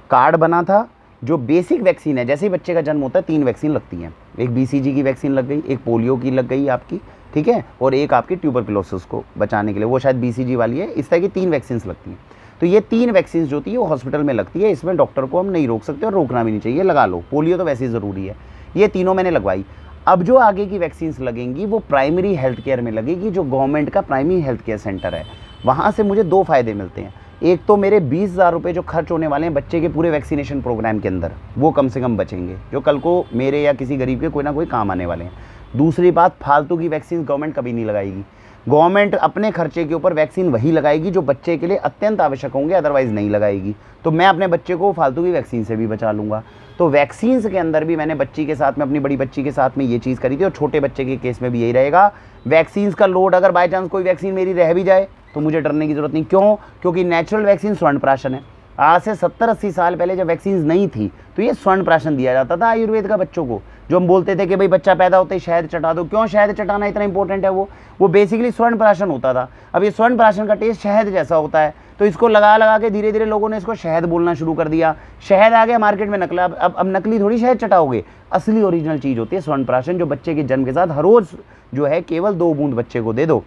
कार्ड बना था, जो बेसिक वैक्सीन है, जैसे ही बच्चे का जन्म होता है 3 वैक्सीन लगती हैं। एक BCG की वैक्सीन लग गई, एक पोलियो की लग गई आपकी, ठीक है, और एक आपकी ट्यूबरकुलोसिस को बचाने के लिए, वो शायद BCG वाली है। इस तरह की 3 वैक्सीन लगती हैं। तो ये 3 वैक्सीन जो होती है वो हॉस्पिटल में लगती है। इसमें डॉक्टर को हम नहीं रोक सकते और रोकना भी नहीं चाहिए, लगा लो। पोलियो तो वैसे ही ज़रूरी है। ये तीनों मैंने लगवाई। अब जो आगे की वैक्सीन लगेंगी वो प्राइमरी हेल्थ केयर में लगेगी, जो गवर्नमेंट का प्राइमरी हेल्थ केयर सेंटर है। वहाँ से मुझे 2 फ़ायदे मिलते हैं। एक तो मेरे 20,000 रुपये जो खर्च होने वाले हैं बच्चे के पूरे वैक्सीनेशन प्रोग्राम के अंदर, वो कम से कम बचेंगे, जो कल को मेरे या किसी गरीब के कोई ना कोई काम आने वाले हैं। दूसरी बात, फालतू की वैक्सीन गवर्नमेंट कभी नहीं लगाएगी। गवर्नमेंट अपने खर्चे के ऊपर वैक्सीन वही लगाएगी जो बच्चे के लिए अत्यंत आवश्यक होंगे, अदरवाइज़ नहीं लगाएगी। तो मैं अपने बच्चे को फालतू की वैक्सीन से भी बचा लूँगा। तो वैक्सीन्स के अंदर भी मैंने बच्ची के साथ में, अपनी बड़ी बच्ची के साथ में ये चीज़ करी थी, और छोटे बच्चे के केस में भी यही रहेगा। वैक्सीन्स का लोड, अगर बाय चांस कोई वैक्सीन मेरी रह भी जाए तो मुझे डरने की ज़रूरत नहीं। क्यों? क्योंकि नेचुरल वैक्सीन स्वर्णप्राशन है। आज से 70-80 साल पहले जब वैक्सीन नहीं थी तो ये स्वर्णप्राशन दिया जाता था आयुर्वेद का बच्चों को। जो हम बोलते थे कि भाई बच्चा पैदा होते ही शहद चटा दो। क्यों शहद चटाना इतना इंपॉर्टेंट है? वो बेसिकली स्वर्णप्राशन होता था। अब ये स्वर्णप्राशन का टेस्ट शहद जैसा होता है, तो इसको लगा लगा के धीरे धीरे लोगों ने इसको शहद बोलना शुरू कर दिया। शहद आ गया मार्केट में नकला। अब नकली थोड़ी शहद चटाओगे, असली ओरिजिनल चीज़ होती है स्वर्णप्राशन, जो बच्चे के जन्म के साथ हर रोज़ जो है केवल 2 बूंद बच्चे को दे दो,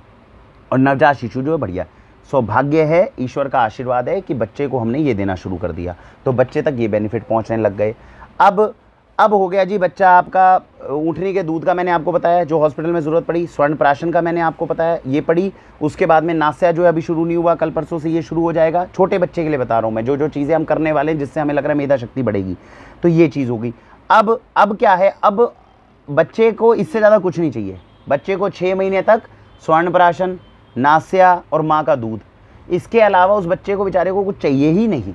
और नवजात शिशु जो है बढ़िया। सौभाग्य है, ईश्वर का आशीर्वाद है कि बच्चे को हमने ये देना शुरू कर दिया, तो बच्चे तक ये बेनिफिट पहुंचने लग गए। अब हो गया जी बच्चा आपका। ऊँटनी के दूध का मैंने आपको बताया, जो हॉस्पिटल में ज़रूरत पड़ी। स्वर्णप्राशन का मैंने आपको बताया, ये पड़ी। उसके बाद में नास्या जो है अभी शुरू नहीं हुआ, कल परसों से ये शुरू हो जाएगा। छोटे बच्चे के लिए बता रहा हूँ मैं, जो चीज़ें हम करने वाले हैं जिससे हमें लग रहा है मेधा शक्ति बढ़ेगी, तो ये चीज़ होगी। अब क्या है, अब बच्चे को इससे ज़्यादा कुछ नहीं चाहिए। बच्चे को 6 महीने तक स्वर्णप्राशन, नास्या और माँ का दूध, इसके अलावा उस बच्चे को बेचारे को कुछ चाहिए ही नहीं।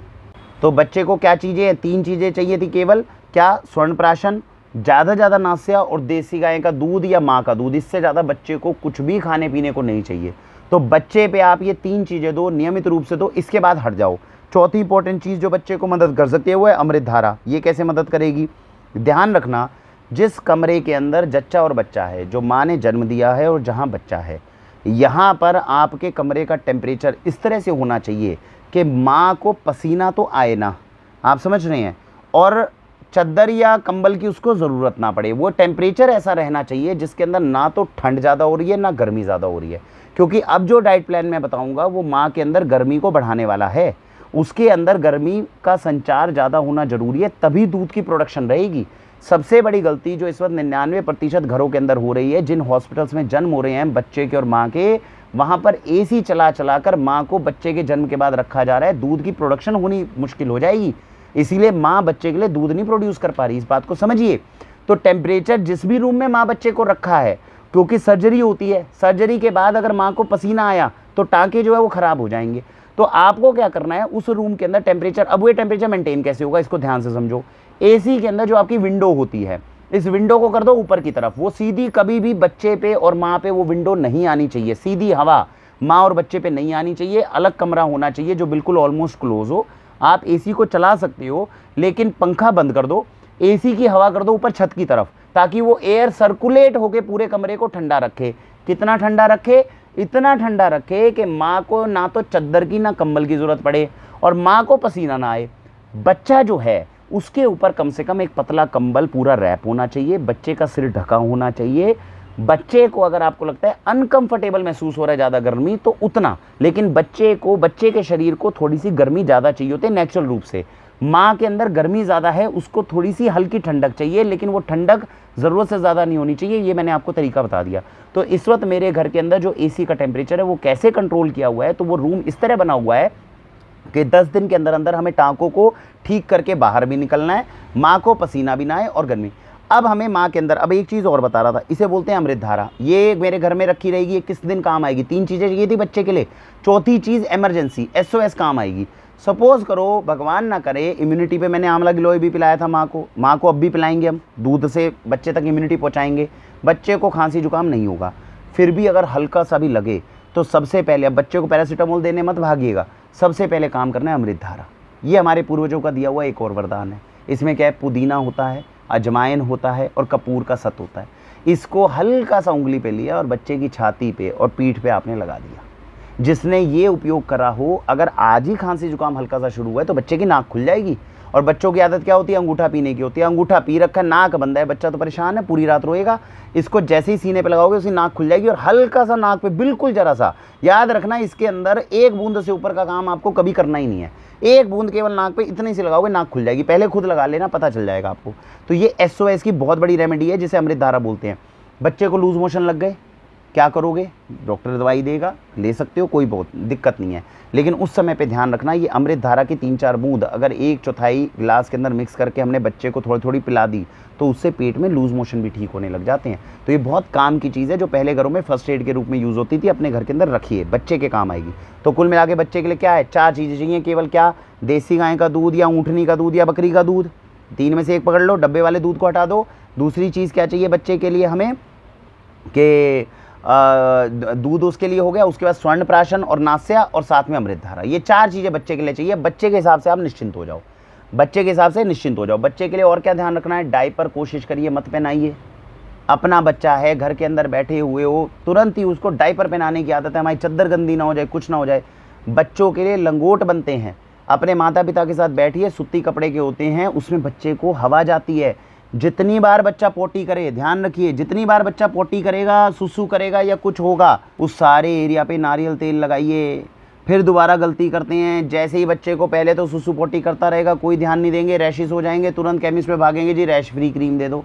तो बच्चे को क्या चीज़ें, 3 चीज़ें चाहिए थी केवल। क्या? स्वर्णप्राशन, ज़्यादा से ज़्यादा नास्या और देसी गाय का दूध या माँ का दूध। इससे ज़्यादा बच्चे को कुछ भी खाने पीने को नहीं चाहिए। तो बच्चे पे आप ये 3 चीज़ें दो, नियमित रूप से दो, इसके बाद हट जाओ। चौथी इंपॉर्टेंट चीज़ जो बच्चे को मदद कर सकती है वो है अमृत धारा। ये कैसे मदद करेगी? ध्यान रखना, जिस कमरे के अंदर जच्चा और बच्चा है, जो माँ ने जन्म दिया है और जहाँ बच्चा है, यहाँ पर आपके कमरे का टेम्परेचर इस तरह से होना चाहिए कि माँ को पसीना तो आए ना, आप समझ रहे हैं, और चद्दर या कंबल की उसको ज़रूरत ना पड़े। वो टेम्परेचर ऐसा रहना चाहिए जिसके अंदर ना तो ठंड ज़्यादा हो रही है ना गर्मी ज़्यादा हो रही है। क्योंकि अब जो डाइट प्लान मैं बताऊंगा वो माँ के अंदर गर्मी को बढ़ाने वाला है। उसके अंदर गर्मी का संचार ज़्यादा होना ज़रूरी है, तभी दूध की प्रोडक्शन रहेगी। सबसे बड़ी गलती जो इस वक्त 99% घरों के अंदर हो रही है, जिन हॉस्पिटल्स में जन्म हो रहे हैं बच्चे के और माँ के, वहाँ पर AC चला चला कर माँ को बच्चे के जन्म के बाद रखा जा रहा है। दूध की प्रोडक्शन होनी मुश्किल हो जाएगी, इसीलिए माँ बच्चे के लिए दूध नहीं प्रोड्यूस कर पा रही। इस बात को समझिए। तो टेम्परेचर जिस भी रूम में माँ बच्चे को रखा है, क्योंकि सर्जरी होती है, सर्जरी के बाद अगर माँ को पसीना आया तो टाँके जो है वो ख़राब हो जाएंगे। तो आपको क्या करना है, उस रूम के अंदर टेम्परेचर, अब वो टेम्परेचर मेंटेन कैसे होगा इसको ध्यान से समझो। AC के अंदर जो आपकी विंडो होती है, इस विंडो को कर दो ऊपर की तरफ। वो सीधी कभी भी बच्चे पे और माँ पे वो विंडो नहीं आनी चाहिए। सीधी हवा माँ और बच्चे पे नहीं आनी चाहिए। अलग कमरा होना चाहिए जो बिल्कुल ऑलमोस्ट क्लोज हो। आप AC को चला सकते हो, लेकिन पंखा बंद कर दो, AC की हवा कर दो ऊपर छत की तरफ, ताकि वो एयर सर्कुलेट होके पूरे कमरे को ठंडा रखे। कितना ठंडा रखे? इतना ठंडा रखे कि माँ को ना तो चद्दर की ना कंबल की ज़रूरत पड़े और माँ को पसीना ना आए। बच्चा जो है उसके ऊपर कम से कम एक पतला कंबल पूरा रैप होना चाहिए, बच्चे का सिर ढका होना चाहिए। बच्चे को अगर आपको लगता है अनकंफर्टेबल महसूस हो रहा है ज़्यादा गर्मी, तो उतना, लेकिन बच्चे के शरीर को थोड़ी सी गर्मी ज़्यादा चाहिए होती है नेचुरल रूप से। माँ के अंदर गर्मी ज़्यादा है, उसको थोड़ी सी हल्की ठंडक चाहिए, लेकिन वो ठंडक ज़रूरत से ज़्यादा नहीं होनी चाहिए। ये मैंने आपको तरीका बता दिया। तो इस वक्त मेरे घर के अंदर जो AC का टेम्परेचर है वो कैसे कंट्रोल किया हुआ है, तो वो रूम इस तरह बना हुआ है कि 10 दिन के अंदर अंदर हमें टाँकों को ठीक करके बाहर भी निकलना है, माँ को पसीना भी ना आए और गर्मी। अब हमें माँ के अंदर, अब एक चीज़ और बता रहा था, इसे बोलते हैं अमृत धारा। ये मेरे घर में रखी रहेगी, ये किस दिन काम आएगी? 3 चीज़ें चाहिए थी बच्चे के लिए। चौथी चीज़ इमरजेंसी, SOS काम आएगी। सपोज करो भगवान ना करे इम्यूनिटी पे, मैंने आंवला गिलोय भी पिलाया था माँ को अब भी पिलाएंगे हम, दूध से बच्चे तक इम्यूनिटी पहुँचाएंगे। बच्चे को खांसी जुकाम नहीं होगा, फिर भी अगर हल्का सा भी लगे तो सबसे पहले, अब बच्चे को पैरासीटामोल देने मत भागिएगा, सबसे पहले काम करना है अमृत धारा। ये हमारे पूर्वजों का दिया हुआ एक और वरदान है। इसमें क्या है, पुदीना होता है, अजवाइन होता है और कपूर का सत होता है। इसको हल्का सा उंगली पे लिया और बच्चे की छाती पे और पीठ पे आपने लगा दिया। जिसने ये उपयोग करा हो, अगर आज ही खांसी जुकाम हल्का सा शुरू हुआ है तो बच्चे की नाक खुल जाएगी और बच्चों की आदत क्या होती है, अंगूठा पीने की होती है। अंगूठा पी रखा है, नाक बंद है, बच्चा तो परेशान है, पूरी रात रोएगा। इसको जैसे ही सीने पे लगाओगे उसकी नाक खुल जाएगी और हल्का सा नाक पे, बिल्कुल जरा सा, याद रखना इसके अंदर एक बूंद से ऊपर का काम आपको कभी करना ही नहीं है। एक बूंद केवल नाक पे इतने से लगाओगे, नाक खुल जाएगी। पहले खुद लगा लेना, पता चल जाएगा आपको। तो ये SOS की बहुत बड़ी रेमेडी है, जिसे अमृत धारा बोलते हैं। बच्चे को लूज मोशन लग गए, क्या करोगे, डॉक्टर दवाई देगा, ले सकते हो, कोई बहुत दिक्कत नहीं है। लेकिन उस समय पे ध्यान रखना, ये अमृत धारा की 3-4 बूंद अगर 1/4 गिलास के अंदर मिक्स करके हमने बच्चे को थोड़ी थोड़ी पिला दी, तो उससे पेट में लूज मोशन भी ठीक होने लग जाते हैं। तो ये बहुत काम की चीज़ है, जो पहले घरों में फर्स्ट एड के रूप में यूज़ होती थी, अपने घर के अंदर रखिए, बच्चे के काम आएगी। तो कुल मिला के बच्चे के लिए क्या है, 4 चीज़ें चाहिए केवल। क्या, देसी गाय का दूध या ऊँटनी का दूध या बकरी का दूध, 3 में से एक पकड़ लो, डब्बे वाले दूध को हटा दो। दूसरी चीज़ क्या चाहिए बच्चे के लिए हमें, कि दूध उसके लिए हो गया, उसके बाद स्वर्ण प्राशन और नास्या, और साथ में अमृत धारा। ये 4 चीज़ें बच्चे के लिए चाहिए। बच्चे के हिसाब से आप निश्चिंत हो जाओ, बच्चे के हिसाब से निश्चिंत हो जाओ। बच्चे के लिए और क्या ध्यान रखना है, डायपर कोशिश करिए मत पहनाइए। अपना बच्चा है, घर के अंदर बैठे हुए हो, तुरंत ही उसको डायपर पहनाने की आदत है, हमारी चद्दर गंदी ना हो जाए, कुछ ना हो जाए। बच्चों के लिए लंगोट बनते हैं, अपने माता पिता के साथ बैठिए, सूती कपड़े के होते हैं, उसमें बच्चे को हवा जाती है। जितनी बार बच्चा पोटी करे, ध्यान रखिए, जितनी बार बच्चा पोटी करेगा, सुसु करेगा या कुछ होगा, उस सारे एरिया पे नारियल तेल लगाइए। फिर दोबारा गलती करते हैं, जैसे ही बच्चे को, पहले तो सुसु पोटी करता रहेगा, कोई ध्यान नहीं देंगे, रैशेस हो जाएंगे, तुरंत केमिस्ट पे भागेंगे, जी रैश फ्री क्रीम दे दो।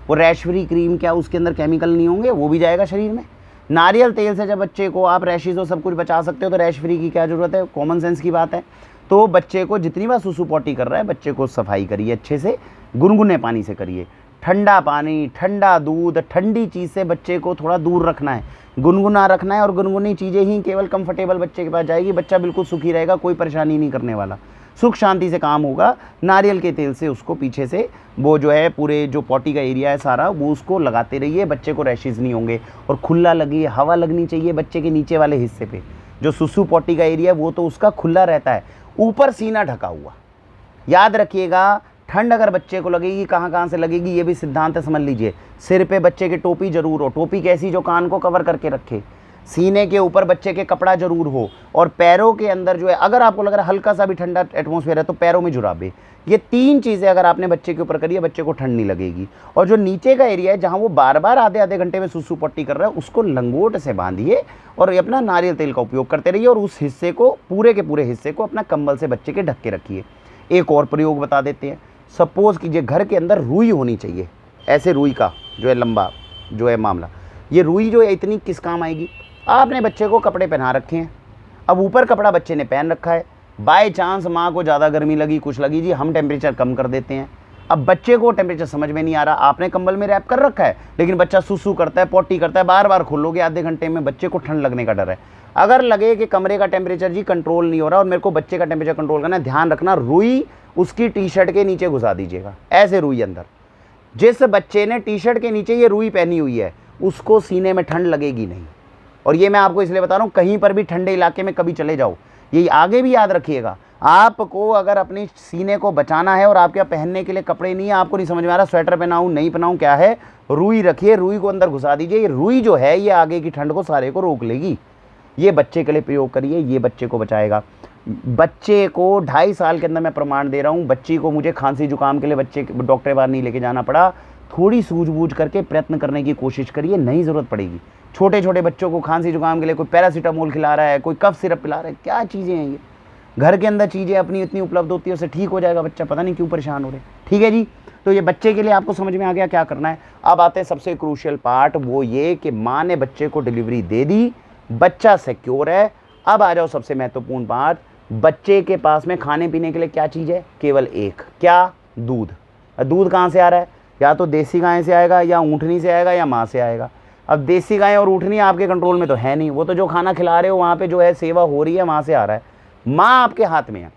वो रैश फ्री क्रीम क्या, उसके अंदर केमिकल नहीं होंगे, वो भी जाएगा शरीर में। नारियल तेल से जब बच्चे को आप रैशेस और सब कुछ बचा सकते हो, तो रैश फ्री की क्या ज़रूरत है, कॉमन सेंस की बात है। तो बच्चे को जितनी बार सुसु पोटी कर रहा है, बच्चे को सफाई करिए अच्छे से, गुनगुने पानी से करिए। ठंडा पानी, ठंडा दूध, ठंडी चीज़ से बच्चे को थोड़ा दूर रखना है, गुनगुना रखना है, और गुनगुनी चीज़ें ही केवल कंफर्टेबल बच्चे के पास जाएगी। बच्चा बिल्कुल सुखी रहेगा, कोई परेशानी नहीं करने वाला, सुख शांति से काम होगा। नारियल के तेल से उसको पीछे से, वो जो है पूरे जो पॉटी का एरिया है सारा, वो उसको लगाते रहिए, बच्चे को रैशेज़ नहीं होंगे। और खुला लगी, हवा लगनी चाहिए बच्चे के नीचे वाले हिस्से पे। जो सुसु पॉटी का एरिया है वो तो उसका खुला रहता है, ऊपर सीना ढका हुआ। याद रखिएगा, ठंड अगर बच्चे को लगेगी, कहाँ कहाँ से लगेगी, ये भी सिद्धांत समझ लीजिए। सिर पे बच्चे के टोपी जरूर हो, टोपी कैसी, जो कान को कवर करके रखे। सीने के ऊपर बच्चे के कपड़ा जरूर हो, और पैरों के अंदर जो है, अगर आपको लग रहा है हल्का सा भी ठंडा एटमॉस्फेयर है, तो पैरों में जुराबे। ये 3 चीज़ें अगर आपने बच्चे के ऊपर करी है, बच्चे को ठंड नहीं लगेगी। और जो नीचे का एरिया है, जहाँ वो बार बार आधे आधे घंटे में सुसु पट्टी कर रहा है, उसको लंगोट से बांधिए और अपना नारियल तेल का उपयोग करते रहिए, और उस हिस्से को, पूरे के पूरे हिस्से को अपना कंबल से बच्चे के ढक के रखिए। एक और प्रयोग बता देते हैं। सपोज़ कीजिए घर के अंदर रुई होनी चाहिए, ऐसे रुई का जो है लंबा जो है मामला, ये रुई जो है इतनी किस काम आएगी। आपने बच्चे को कपड़े पहना रखे हैं, अब ऊपर कपड़ा बच्चे ने पहन रखा है, बाय चांस माँ को ज़्यादा गर्मी लगी, कुछ लगी, जी हम टेम्परेचर कम कर देते हैं। अब बच्चे को टेम्परेचर समझ में नहीं आ रहा, आपने कंबल में रैप कर रखा है, लेकिन बच्चा सुसु करता है, पोटी करता है, बार बार खोलोगे आधे घंटे में, बच्चे को ठंड लगने का डर है। अगर लगे कि कमरे का टेम्परेचर जी कंट्रोल नहीं हो रहा और मेरे को बच्चे का टेम्परेचर कंट्रोल करना है, ध्यान रखना, रुई उसकी टी-शर्ट के नीचे घुसा दीजिएगा, ऐसे रुई अंदर। जिस बच्चे ने टी-शर्ट के नीचे ये रुई पहनी हुई है, उसको सीने में ठंड लगेगी नहीं। और ये मैं आपको इसलिए बता रहा हूँ, कहीं पर भी ठंडे इलाके में कभी चले जाओ, ये आगे भी याद रखिएगा। आपको अगर अपने सीने को बचाना है और आपके यहाँ पहनने के लिए कपड़े नहीं है, आपको नहीं समझ में आ रहा स्वेटर पहनाऊँ नहीं पहनाऊँ क्या है, रुई रखिए, रुई को अंदर घुसा दीजिए। ये रुई जो है ये आगे की ठंड को सारे को रोक लेगी। ये बच्चे के लिए प्रयोग करिए, ये बच्चे को बचाएगा। बच्चे को 2.5 साल के अंदर मैं प्रमाण दे रहा हूँ, बच्ची को मुझे खांसी जुकाम के लिए बच्चे डॉक्टर के पास नहीं लेके जाना पड़ा। थोड़ी सूझबूझ करके प्रयत्न करने की कोशिश करिए, नहीं ज़रूरत पड़ेगी। छोटे छोटे बच्चों को खांसी जुकाम के लिए कोई पैरासीटामोल खिला रहा है, कोई कफ सिरप पिला रहा है, क्या चीज़ें हैं ये। घर के अंदर चीज़ें अपनी इतनी उपलब्ध होती है, उससे ठीक हो जाएगा बच्चा, पता नहीं क्यों परेशान हो रहे। ठीक है जी, तो ये बच्चे के लिए आपको समझ में आ गया क्या करना है। अब आते हैं सबसे क्रूशियल पार्ट, वो ये कि माँ ने बच्चे को डिलीवरी दे दी, बच्चा सिक्योर है। अब आ जाओ सबसे महत्वपूर्ण बात, बच्चे के पास में खाने पीने के लिए क्या चीज़ है, केवल एक, क्या, दूध। दूध कहाँ से आ रहा है, या तो देसी गाय से आएगा, या ऊँटनी से आएगा, या माँ से आएगा। अब देसी गाय और ऊँटनी आपके कंट्रोल में तो है नहीं, वो तो जो खाना खिला रहे हो वहाँ पे जो है सेवा हो रही है वहाँ से आ रहा है। माँ आपके हाथ में है,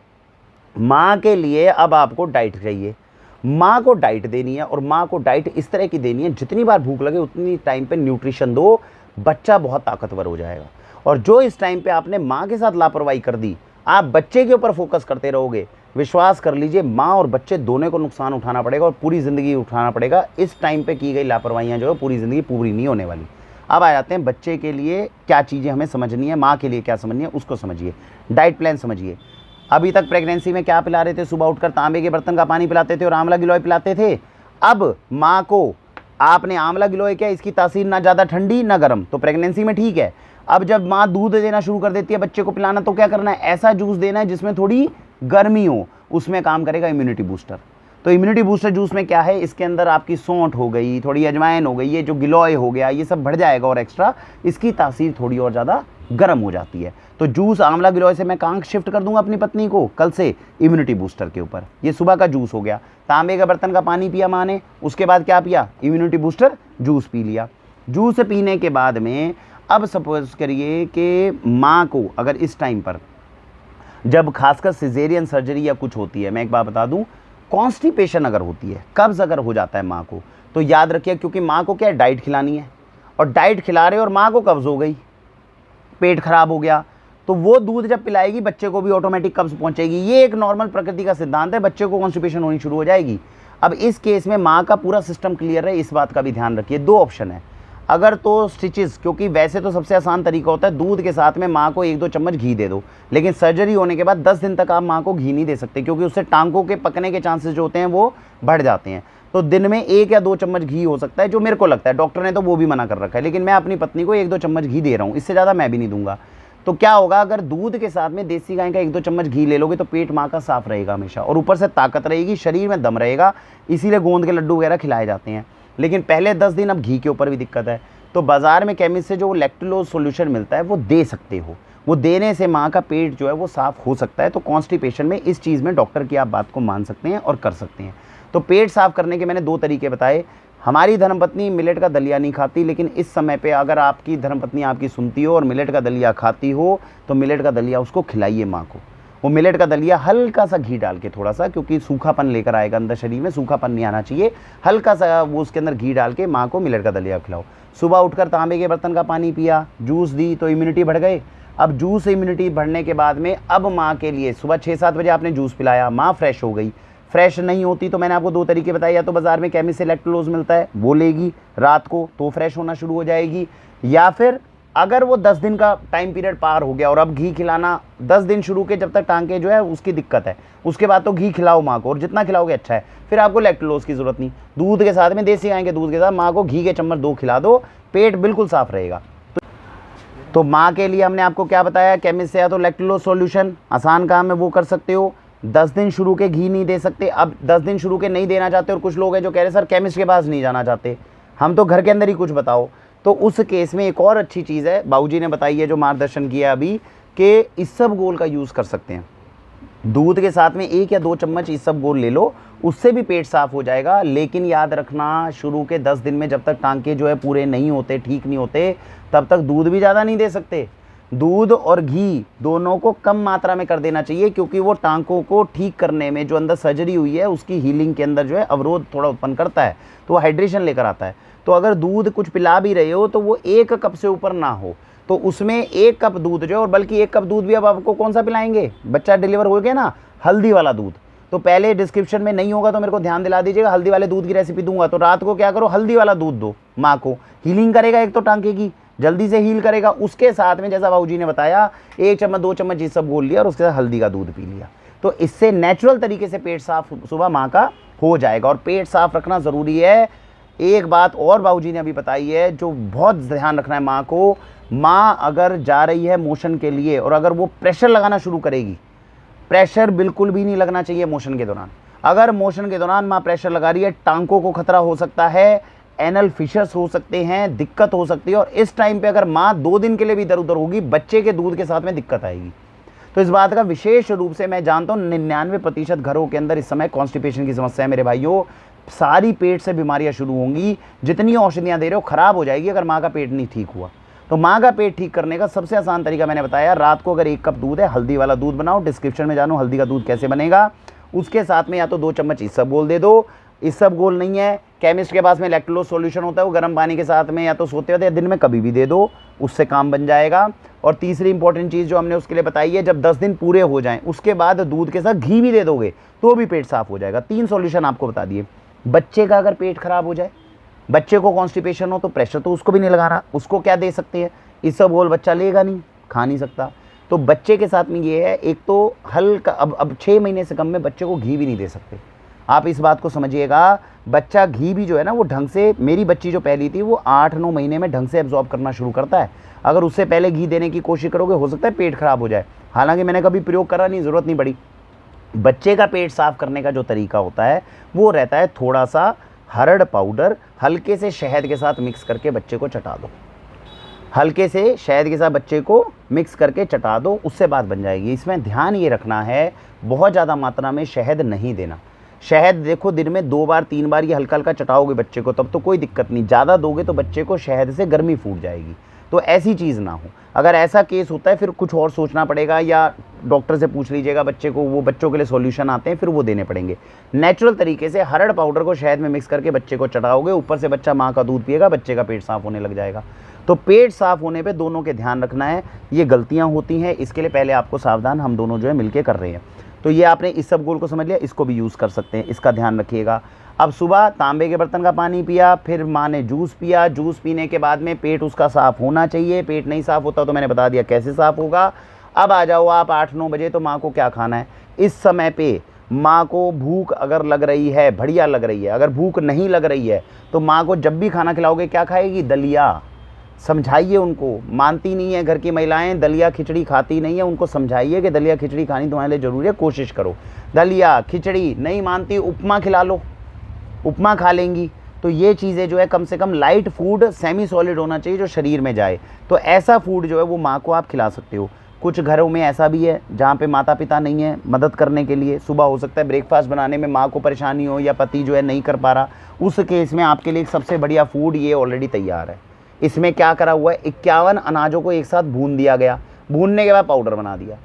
माँ के लिए अब आपको डाइट चाहिए, माँ को डाइट देनी है। और माँ को डाइट इस तरह की देनी है, जितनी बार भूख लगे उतनी टाइम पे न्यूट्रिशन दो, बच्चा बहुत ताकतवर हो जाएगा। और जो इस टाइम पे आपने माँ के साथ लापरवाही कर दी, आप बच्चे के ऊपर फोकस करते रहोगे, विश्वास कर लीजिए माँ और बच्चे दोनों को नुकसान उठाना पड़ेगा, और पूरी ज़िंदगी उठाना पड़ेगा। इस टाइम पे की गई लापरवाहियाँ जो है पूरी ज़िंदगी पूरी नहीं होने वाली। अब आ जाते हैं बच्चे के लिए क्या चीज़ें हमें समझनी है, माँ के लिए क्या समझनी है, उसको समझिए। डाइट प्लान समझिए। अभी तक प्रेगनेंसी में क्या पिला रहे थे, सुबह उठकर तांबे के बर्तन का पानी पिलाते थे और आंवला गिलोय पिलाते थे। अब माँ को आपने आंवला गिलोय क्या, इसकी तासीर ना ज़्यादा ठंडी ना गर्म, तो प्रेगनेंसी में ठीक है। अब जब माँ दूध देना शुरू कर देती है बच्चे को पिलाना, तो क्या करना है, ऐसा जूस देना है जिसमें थोड़ी गर्मी हो, उसमें काम करेगा इम्यूनिटी बूस्टर। तो इम्यूनिटी बूस्टर जूस में क्या है, इसके अंदर आपकी सौंठ हो गई, थोड़ी अजवाइन हो गई, ये जो गिलोय हो गया, ये सब बढ़ जाएगा और एक्स्ट्रा इसकी तासीर थोड़ी और ज़्यादा गर्म हो जाती है। तो जूस आंवला गिलोय से मैं कहाँ शिफ्ट कर दूंगा अपनी पत्नी को कल से, इम्यूनिटी बूस्टर के ऊपर। ये सुबह का जूस हो गया। तांबे का बर्तन का पानी पिया माँ ने, उसके बाद क्या पिया, इम्यूनिटी बूस्टर जूस पी लिया। जूस पीने के बाद में अब सपोज करिए कि माँ को अगर इस टाइम पर जब खासकर सिजेरियन सर्जरी या कुछ होती है, मैं एक बात बता दूं, कॉन्स्टिपेशन अगर होती है, कब्ज अगर हो जाता है माँ को, तो याद रखिए, क्योंकि माँ को क्या है, डाइट खिलानी है, और डाइट खिला रहे और माँ को कब्ज हो गई, पेट खराब हो गया, तो वो दूध जब पिलाएगी बच्चे को भी ऑटोमेटिक कब्ज पहुंचेगी। ये एक नॉर्मल प्रकृति का सिद्धांत है, बच्चे को कॉन्स्टिपेशन होनी शुरू हो जाएगी। अब इस केस में माँ का पूरा सिस्टम क्लियर है, इस बात का भी ध्यान रखिए। दो ऑप्शन है, अगर तो स्टिचेस, क्योंकि वैसे तो सबसे आसान तरीका होता है दूध के साथ में माँ को 1-2 चम्मच घी दे दो, लेकिन सर्जरी होने के बाद 10 दिन तक आप माँ को घी नहीं दे सकते, क्योंकि उससे टांगों के पकने के चांसेस जो होते हैं वो बढ़ जाते हैं। तो दिन में 1 या 2 चम्मच घी हो सकता है, जो मेरे को लगता है, डॉक्टर ने तो वो भी मना कर रखा है, लेकिन मैं अपनी पत्नी को 1-2 चम्मच घी दे रहा हूँ, इससे ज़्यादा मैं भी नहीं दूंगा। तो क्या होगा, अगर दूध के साथ में देसी गाय का 1-2 चम्मच घी ले लोगे तो पेट माँ का साफ रहेगा हमेशा, और ऊपर से ताकत रहेगी, शरीर में दम रहेगा, इसीलिए गोंद के लड्डू वगैरह खिलाए जाते हैं। लेकिन पहले 10 दिन अब घी के ऊपर भी दिक्कत है, तो बाजार में केमिस्ट से जो लैक्टोलोज सॉल्यूशन मिलता है वो दे सकते हो, वो देने से माँ का पेट जो है वो साफ़ हो सकता है। तो कॉन्स्टिपेशन में इस चीज़ में डॉक्टर की आप बात को मान सकते हैं और कर सकते हैं। तो पेट साफ़ करने के मैंने 2 तरीके बताए। हमारी धर्मपत्नी मिलेट का दलिया नहीं खाती, लेकिन इस समय पे अगर आपकी धर्मपत्नी आपकी सुनती हो और मिलेट का दलिया खाती हो, तो मिलेट का दलिया उसको खिलाइए माँ को। वो मिलेट का दलिया हल्का सा घी डाल के, थोड़ा सा, क्योंकि सूखापन लेकर आएगा अंदर, शरीर में सूखापन नहीं आना चाहिए, हल्का सा वो उसके अंदर घी डाल के माँ को मिलेट का दलिया खिलाओ। सुबह उठकर तांबे के बर्तन का पानी पिया, जूस दी, तो इम्यूनिटी बढ़ गए। अब जूस इम्यूनिटी बढ़ने के बाद में अब माँ के लिए सुबह 6-7 बजे आपने जूस पिलाया, माँ फ्रेश हो गई। फ्रेश नहीं होती तो मैंने आपको 2 तरीके बताए, या तो बाजार में केमिस्ट से लैक्टोलोज मिलता है वो लेगी रात को, तो फ्रेश होना शुरू हो जाएगी, या फिर अगर वो 10 दिन का टाइम पीरियड पार हो गया और अब घी खिलाना 10 दिन शुरू के, जब तक टांके जो है उसकी दिक्कत है, उसके बाद तो घी खिलाओ माँ को, और जितना खिलाओगे अच्छा है, फिर आपको लैक्टोलोज की ज़रूरत नहीं। दूध के साथ में, देसी गाय के दूध के साथ माँ को घी के चम्मच 2 खिला दो, पेट बिल्कुल साफ रहेगा। तो माँ के लिए हमने आपको क्या बताया, केमिस्ट से या तो लैक्टोलोज सॉल्यूशन, आसान काम है वो कर सकते हो। 10 दिन शुरू के घी नहीं दे सकते, अब 10 दिन शुरू के नहीं देना चाहते, और कुछ लोग हैं जो कह रहे सर केमिस्ट के पास नहीं जाना चाहते, हम तो घर के अंदर ही कुछ बताओ। तो उस केस में एक और अच्छी चीज़ है, बाबूजी ने बताई है जो मार्गदर्शन किया अभी, कि इसबगोल का यूज़ कर सकते हैं। दूध के साथ में 1 या 2 चम्मच इसबगोल ले लो, उससे भी पेट साफ हो जाएगा। लेकिन याद रखना, शुरू के 10 दिन में जब तक टांके जो है पूरे नहीं होते, ठीक नहीं होते, तब तक दूध भी ज़्यादा नहीं दे सकते। दूध और घी दोनों को कम मात्रा में कर देना चाहिए, क्योंकि वो टांकों को ठीक करने में, जो अंदर सर्जरी हुई है उसकी हीलिंग के अंदर जो है अवरोध थोड़ा उत्पन्न करता है, तो वो हाइड्रेशन लेकर आता है। तो अगर दूध कुछ पिला भी रहे हो तो वो 1 कप से ऊपर ना हो, तो उसमें 1 कप दूध जो, और बल्कि 1 कप दूध भी अब आपको कौन सा पिलाएंगे, बच्चा डिलीवर हो गया ना, हल्दी वाला दूध। तो पहले डिस्क्रिप्शन में नहीं होगा तो मेरे को ध्यान दिला दीजिएगा, हल्दी वाले दूध की रेसिपी दूंगा। तो रात को क्या करो, हल्दी वाला दूध दो माँ को, हीलिंग करेगा, एक तो टांके की जल्दी से हील करेगा, उसके साथ में जैसा बाबूजी ने बताया 1 चम्मच 2 चम्मच ये सब बोल लिया, और उसके साथ हल्दी का दूध पी लिया। तो इससे नेचुरल तरीके से पेट साफ सुबह माँ का हो जाएगा। और पेट साफ रखना ज़रूरी है। एक बात और बाबूजी ने अभी बताई है जो बहुत ध्यान रखना है माँ को, माँ अगर जा रही है मोशन के लिए और अगर वो प्रेशर लगाना शुरू करेगी, प्रेशर बिल्कुल भी नहीं लगना चाहिए मोशन के दौरान। अगर मोशन के दौरान माँ प्रेशर लगा रही है, टांकों को खतरा हो सकता है, एनल फिशर्स हो सकते हैं, दिक्कत हो सकती है। और इस टाइम पे अगर माँ 2 दिन के लिए भी इधर उधर होगी, बच्चे के दूध के साथ में दिक्कत आएगी। तो इस बात का विशेष रूप से मैं जानता हूँ 99% घरों के अंदर इस समय कॉन्स्टिपेशन की समस्या है मेरे भाइयों। सारी पेट से बीमारियां शुरू होंगी, जितनी औषधियाँ दे रहे हो खराब हो जाएगी अगर माँ का पेट नहीं ठीक हुआ। तो माँ का पेट ठीक करने का सबसे आसान तरीका मैंने बताया, रात को अगर 1 कप दूध है, हल्दी वाला दूध बनाओ, डिस्क्रिप्शन में जानो हल्दी का दूध कैसे बनेगा। उसके साथ में या तो 2 चम्मच इसबगोल दे दो, इसबगोल नहीं है, केमिस्ट के पास में लैक्टोलोज सॉल्यूशन होता है, वो गर्म पानी के साथ में या तो सोते होते या दिन में कभी भी दे दो, उससे काम बन जाएगा। और तीसरी इंपॉर्टेंट चीज़ जो हमने उसके लिए बताई है, जब 10 दिन पूरे हो जाएं उसके बाद दूध के साथ घी भी दे दोगे तो भी पेट साफ हो जाएगा। 3 सॉल्यूशन आपको बता दिए। बच्चे का अगर पेट खराब हो जाए, बच्चे को कॉन्स्टिपेशन हो, तो प्रेशर तो उसको भी नहीं लगा रहा, उसको क्या दे सकते हैं, इसबगोल बच्चा लेगा नहीं, खा नहीं सकता। तो बच्चे के साथ में ये है, एक तो हल्का, अब 6 महीने से कम में बच्चे को घी भी नहीं दे सकते। आप इस बात को समझिएगा, बच्चा घी भी जो है ना वो ढंग से, मेरी बच्ची जो पहली थी वो 8-9 महीने में ढंग से एब्जॉर्ब करना शुरू करता है। अगर उससे पहले घी देने की कोशिश करोगे हो सकता है पेट खराब हो जाए। हालांकि मैंने कभी प्रयोग करा नहीं, ज़रूरत नहीं पड़ी। बच्चे का पेट साफ करने का जो तरीका होता है वो रहता है थोड़ा सा हरड़ पाउडर हल्के से शहद के साथ मिक्स करके बच्चे को चटा दो, हल्के से शहद के साथ बच्चे को मिक्स करके चटा दो, उससे बात बन जाएगी। इसमें ध्यान ये रखना है बहुत ज़्यादा मात्रा में शहद नहीं देना। शहद देखो दिन में 2 बार 3 बार ये हल्का हल्का चटाओगे बच्चे को तब तो कोई दिक्कत नहीं, ज़्यादा दोगे तो बच्चे को शहद से गर्मी फूट जाएगी। तो ऐसी चीज़ ना हो। अगर ऐसा केस होता है फिर कुछ और सोचना पड़ेगा, या डॉक्टर से पूछ लीजिएगा बच्चे को, वो बच्चों के लिए सॉल्यूशन आते हैं फिर वो देने पड़ेंगे। नेचुरल तरीके से हरड़ पाउडर को शहद में मिक्स करके बच्चे को चटाओगे, ऊपर से बच्चा माँ का दूध पिएगा, बच्चे का पेट साफ होने लग जाएगा। तो पेट साफ होने पे दोनों के ध्यान रखना है। ये गलतियाँ होती हैं, इसके लिए पहले आपको सावधान हम दोनों जो है मिलके कर रहे हैं। तो ये आपने इस सब गोल को समझ लिया, इसको भी यूज़ कर सकते हैं, इसका ध्यान रखिएगा। अब सुबह तांबे के बर्तन का पानी पिया, फिर माँ ने जूस पिया, जूस पीने के बाद में पेट उसका साफ़ होना चाहिए। पेट नहीं साफ़ होता तो मैंने बता दिया कैसे साफ़ होगा। अब आ जाओ आप 8-9 बजे, तो माँ को क्या खाना है इस समय पे। माँ को भूख अगर लग रही है, बढ़िया लग रही है, अगर भूख नहीं लग रही है तो माँ को जब भी खाना खिलाओगे क्या खाएगी, दलिया। समझाइए उनको, मानती नहीं है घर की महिलाएं, दलिया खिचड़ी खाती नहीं है, उनको समझाइए कि दलिया खिचड़ी खानी तुम्हारे लिए ज़रूरी है, कोशिश करो। दलिया खिचड़ी नहीं मानती, उपमा खिला लो, उपमा खा लेंगी। तो ये चीज़ें जो है कम से कम लाइट फूड, सेमी सॉलिड होना चाहिए जो शरीर में जाए। तो ऐसा फूड जो है वो माँ को आप खिला सकते हो। कुछ घरों में ऐसा भी है जहाँ पे माता पिता नहीं है मदद करने के लिए, सुबह हो सकता है ब्रेकफास्ट बनाने में माँ को परेशानी हो या पति जो है नहीं कर पा रहा, उस केस में आपके लिए एक सबसे बढ़िया फूड ये ऑलरेडी तैयार है। इसमें क्या करा हुआ है, 51 अनाजों को एक साथ भून दिया गया, भूनने के बाद पाउडर बना दिया।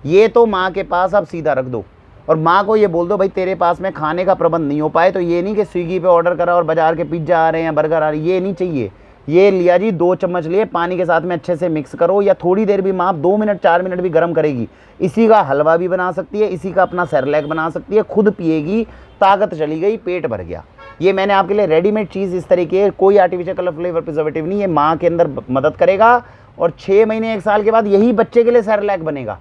ये तो माँ के पास आप सीधा रख दो और माँ को ये बोल दो भाई तेरे पास में खाने का प्रबंध नहीं हो पाए तो ये नहीं कि स्विगी पे ऑर्डर करा और बाजार के पिज्ज़ा आ रहे हैं, बर्गर आ रहे हैं, ये नहीं चाहिए। ये लिया जी, 2 चम्मच लिए, पानी के साथ में अच्छे से मिक्स करो, या थोड़ी देर भी माँ 2 मिनट 4 मिनट भी गर्म करेगी, इसी का हलवा भी बना सकती है, इसी का अपना सेरेलैक बना सकती है, खुद पिएगी, ताकत चली गई, पेट भर गया। ये मैंने आपके लिए रेडीमेड चीज़ इस तरीके, कोई आर्टिफिशियल कलर फ्लेवर प्रिजर्वेटिव नहीं है, माँ के अंदर मदद करेगा और 6 महीने 1 साल के बाद यही बच्चे के लिए सेरेलैक बनेगा।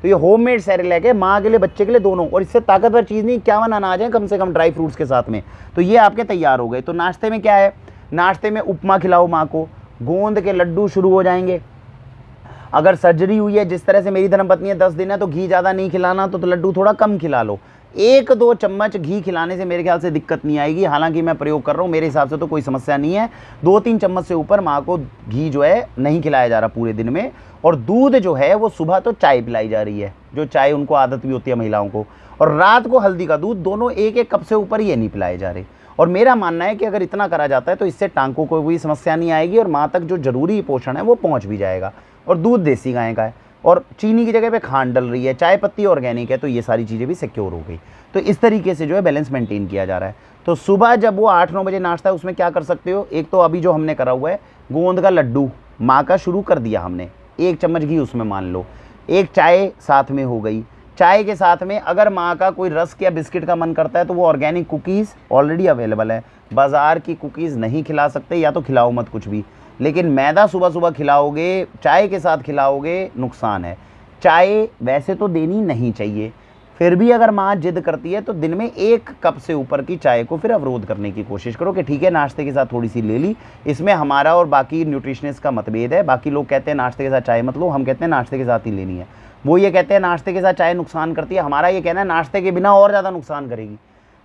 तो ये होममेड सेरेलैक है, माँ के लिए बच्चे के लिए दोनों, और इससे ताकतवर चीज़ नहीं, 51 अनाज है कम से कम ड्राई फ्रूट्स के साथ में। तो ये आपके तैयार हो गए। तो नाश्ते में क्या है, नाश्ते में उपमा खिलाओ माँ को, गोंद के लड्डू शुरू हो जाएंगे। अगर सर्जरी हुई है, जिस तरह से मेरी धर्मपत्नी है 10 दिन है, तो घी ज़्यादा नहीं खिलाना, तो लड्डू थोड़ा कम खिला लो। 1-2 चम्मच घी खिलाने से मेरे ख्याल से दिक्कत नहीं आएगी, हालांकि मैं प्रयोग कर रहा हूँ, मेरे हिसाब से तो कोई समस्या नहीं है। 2-3 चम्मच से ऊपर माँ को घी जो है नहीं खिलाया जा रहा पूरे दिन में। और दूध जो है वो सुबह तो चाय पिलाई जा रही है, जो चाय उनको आदत भी होती है महिलाओं को, और रात को हल्दी का दूध, दोनों 1-1 कप से ऊपर ये नहीं पिलाए जा रहे। और मेरा मानना है कि अगर इतना करा जाता है तो इससे टांकों को कोई समस्या नहीं आएगी और माँ तक जो जरूरी पोषण है वो पहुँच भी जाएगा। और दूध देसी गाय का है और चीनी की जगह पे खांड डल रही है, चाय पत्ती ऑर्गेनिक है, तो ये सारी चीज़ें भी सिक्योर हो गई। तो इस तरीके से जो है बैलेंस मेंटेन किया जा रहा है। तो सुबह जब वो 8-9 बजे नाश्ता है उसमें क्या कर सकते हो, एक तो अभी जो हमने करा हुआ है गोंद का लड्डू माँ का शुरू कर दिया हमने, 1 चम्मच घी उसमें मान लो, 1 चाय साथ में हो गई। चाय के साथ में अगर माँ का कोई रस्क या बिस्किट का मन करता है तो वो ऑर्गेनिक कुकीज़ ऑलरेडी अवेलेबल है, बाज़ार की कुकीज़ नहीं खिला सकते, या तो खिलाओ मत कुछ भी। लेकिन मैदा सुबह सुबह खिलाओगे, चाय के साथ खिलाओगे, नुकसान है। चाय वैसे तो देनी नहीं चाहिए, फिर भी अगर माँ जिद करती है तो दिन में 1 कप से ऊपर की चाय को फिर अवरोध करने की कोशिश करो कि ठीक है नाश्ते के साथ थोड़ी सी ले ली। इसमें हमारा और बाकी न्यूट्रिशनिस्ट का मतभेद है। बाकी लोग कहते हैं नाश्ते के साथ चाय मत लो, हम कहते हैं नाश्ते के साथ ही लेनी है। वो ये कहते हैं नाश्ते के साथ चाय नुकसान करती है, हमारा ये कहना है नाश्ते के बिना और ज़्यादा नुकसान करेगी।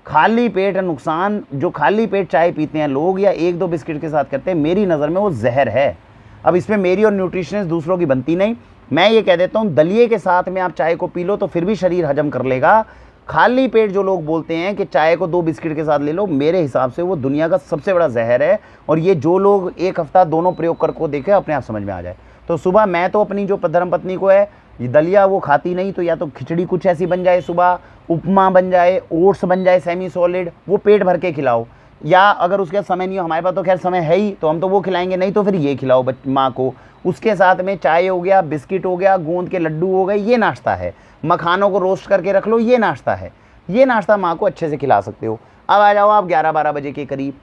खाली पेट नुकसान, जो खाली पेट चाय पीते हैं लोग या 1-2 बिस्किट के साथ करते हैं, मेरी नज़र में वो जहर है। अब इसमें मेरी और न्यूट्रिशनिस्ट दूसरों की बनती नहीं। मैं ये कह देता हूँ दलिए के साथ में आप चाय को पी लो तो फिर भी शरीर हजम कर लेगा। खाली पेट जो लोग बोलते हैं कि चाय को 2 बिस्किट के साथ ले लो, मेरे हिसाब से वो दुनिया का सबसे बड़ा जहर है। और ये जो लोग 1 हफ्ता दोनों प्रयोग करके देखे अपने आप समझ में आ जाए। तो सुबह मैं तो अपनी जो धर्मपत्नी को है, ये दलिया वो खाती नहीं, तो या तो खिचड़ी कुछ ऐसी बन जाए, सुबह उपमा बन जाए, ओट्स बन जाए सेमी सॉलिड, वो पेट भर के खिलाओ। या अगर उसके समय नहीं हो, हमारे पास तो खैर समय है ही, तो हम तो वो खिलाएंगे, नहीं तो फिर ये खिलाओ माँ को। उसके साथ में चाय हो गया, बिस्किट हो गया, गोंद के लड्डू हो गए, ये नाश्ता है। मखानों को रोस्ट करके रख लो, ये नाश्ता है। ये नाश्ता माँ को अच्छे से खिला सकते हो। अब आ जाओ आप 11-12 बजे के करीब।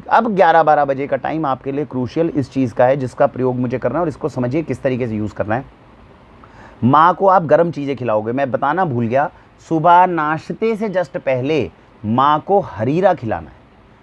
अब 11-12 बजे का टाइम आपके लिए क्रूशियल इस चीज़ का है जिसका प्रयोग मुझे करना है, और इसको समझिए किस तरीके से यूज़ करना है। माँ को आप गर्म चीज़ें खिलाओगे, मैं बताना भूल गया, सुबह नाश्ते से जस्ट पहले माँ को हरीरा खिलाना है।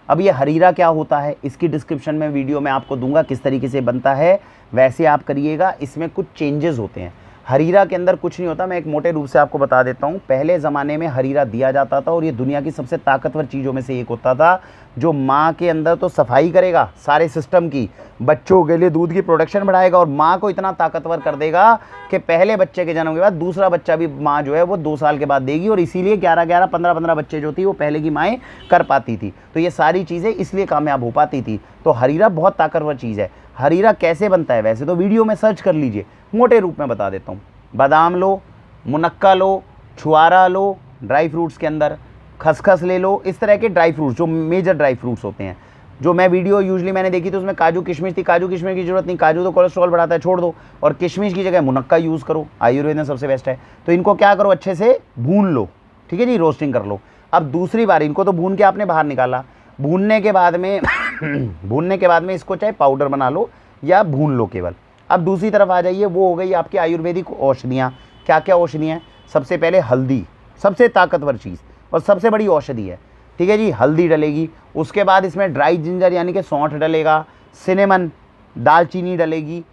अब ये हरीरा क्या होता है, इसकी डिस्क्रिप्शन में वीडियो में आपको दूंगा किस तरीके से बनता है, वैसे आप करिएगा। इसमें कुछ चेंजेस होते हैं। हरीरा के अंदर कुछ नहीं होता, मैं एक मोटे रूप से आपको बता देता हूँ। पहले ज़माने में हरीरा दिया जाता था और ये दुनिया की सबसे ताकतवर चीज़ों में से एक होता था, जो माँ के अंदर तो सफाई करेगा सारे सिस्टम की, बच्चों के लिए दूध की प्रोडक्शन बढ़ाएगा और माँ को इतना ताकतवर कर देगा कि पहले बच्चे के जन्म के बाद दूसरा बच्चा भी माँ जो है वो 2 साल के बाद देगी। और इसीलिए 11-11, 15-15 बच्चे जो थी वो पहले की माएँ कर पाती थी। तो ये सारी चीज़ें इसलिए कामयाब हो पाती थी। तो हरीरा बहुत ताकतवर चीज़ है। हरीरा कैसे बनता है, वैसे तो वीडियो में सर्च कर लीजिए, मोटे रूप में बता देता हूँ। बादाम लो, मुनक्का लो, छुआरा लो, ड्राई फ्रूट्स के अंदर खसखस ले लो, इस तरह के ड्राई फ्रूट्स जो मेजर ड्राई फ्रूट्स होते हैं। जो मैं वीडियो यूजुअली मैंने देखी थी उसमें काजू किशमिश थी, काजू किशमिश की जरूरत नहीं, काजू तो कोलेस्ट्रॉल बढ़ाता है, छोड़ दो। और किशमिश की जगह मुनक्का यूज़ करो, आयुर्वेद में सबसे बेस्ट है। तो इनको क्या करो, अच्छे से भून लो, ठीक है जी, रोस्टिंग कर लो। अब दूसरी बार इनको तो भून के आपने बाहर निकाला, भूनने के बाद में भूनने के बाद में इसको चाहे पाउडर बना लो या भून लो केवल। अब दूसरी तरफ आ जाइए, वो हो गई आपकी आयुर्वेदिक औषधियाँ। क्या क्या औषधियाँ? सबसे पहले हल्दी, सबसे ताकतवर चीज़ और सबसे बड़ी औषधि है, ठीक है जी, हल्दी डलेगी। उसके बाद इसमें ड्राई जिंजर यानी कि सौंठ डलेगा, सिनेमन, दालचीनी डलेगी,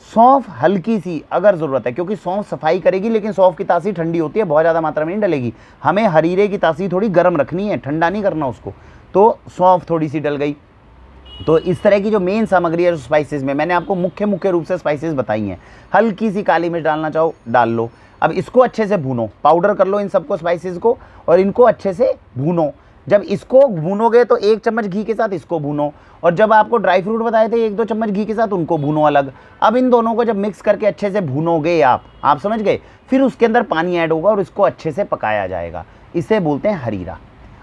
सौंफ हल्की सी अगर ज़रूरत है, क्योंकि सौंफ सफाई करेगी, लेकिन सौंफ की तासीर ठंडी होती है, बहुत ज़्यादा मात्रा में नहीं डलेगी। हमें हरीरे की तासीर थोड़ी गर्म रखनी है, ठंडा नहीं करना उसको, तो सौंफ थोड़ी सी डल गई। तो इस तरह की जो मेन सामग्री है स्पाइसेस में, मैंने आपको मुख्य रूप से स्पाइसेस बताई हैं। हल्की सी काली मिर्च डालना चाहो डाल लो। अब इसको अच्छे से भूनो, पाउडर कर लो इन सबको, स्पाइसेस को, और इनको अच्छे से भूनो। जब इसको भूनोगे तो 1 चम्मच घी के साथ इसको भूनो, और जब आपको ड्राई फ्रूट बताए थे 1-2 चम्मच घी के साथ उनको भूनो अलग। अब इन दोनों को जब मिक्स करके अच्छे से भूनोगे आप समझ गए, फिर उसके अंदर पानी ऐड होगा और इसको अच्छे से पकाया जाएगा। इसे बोलते हैं हरीरा।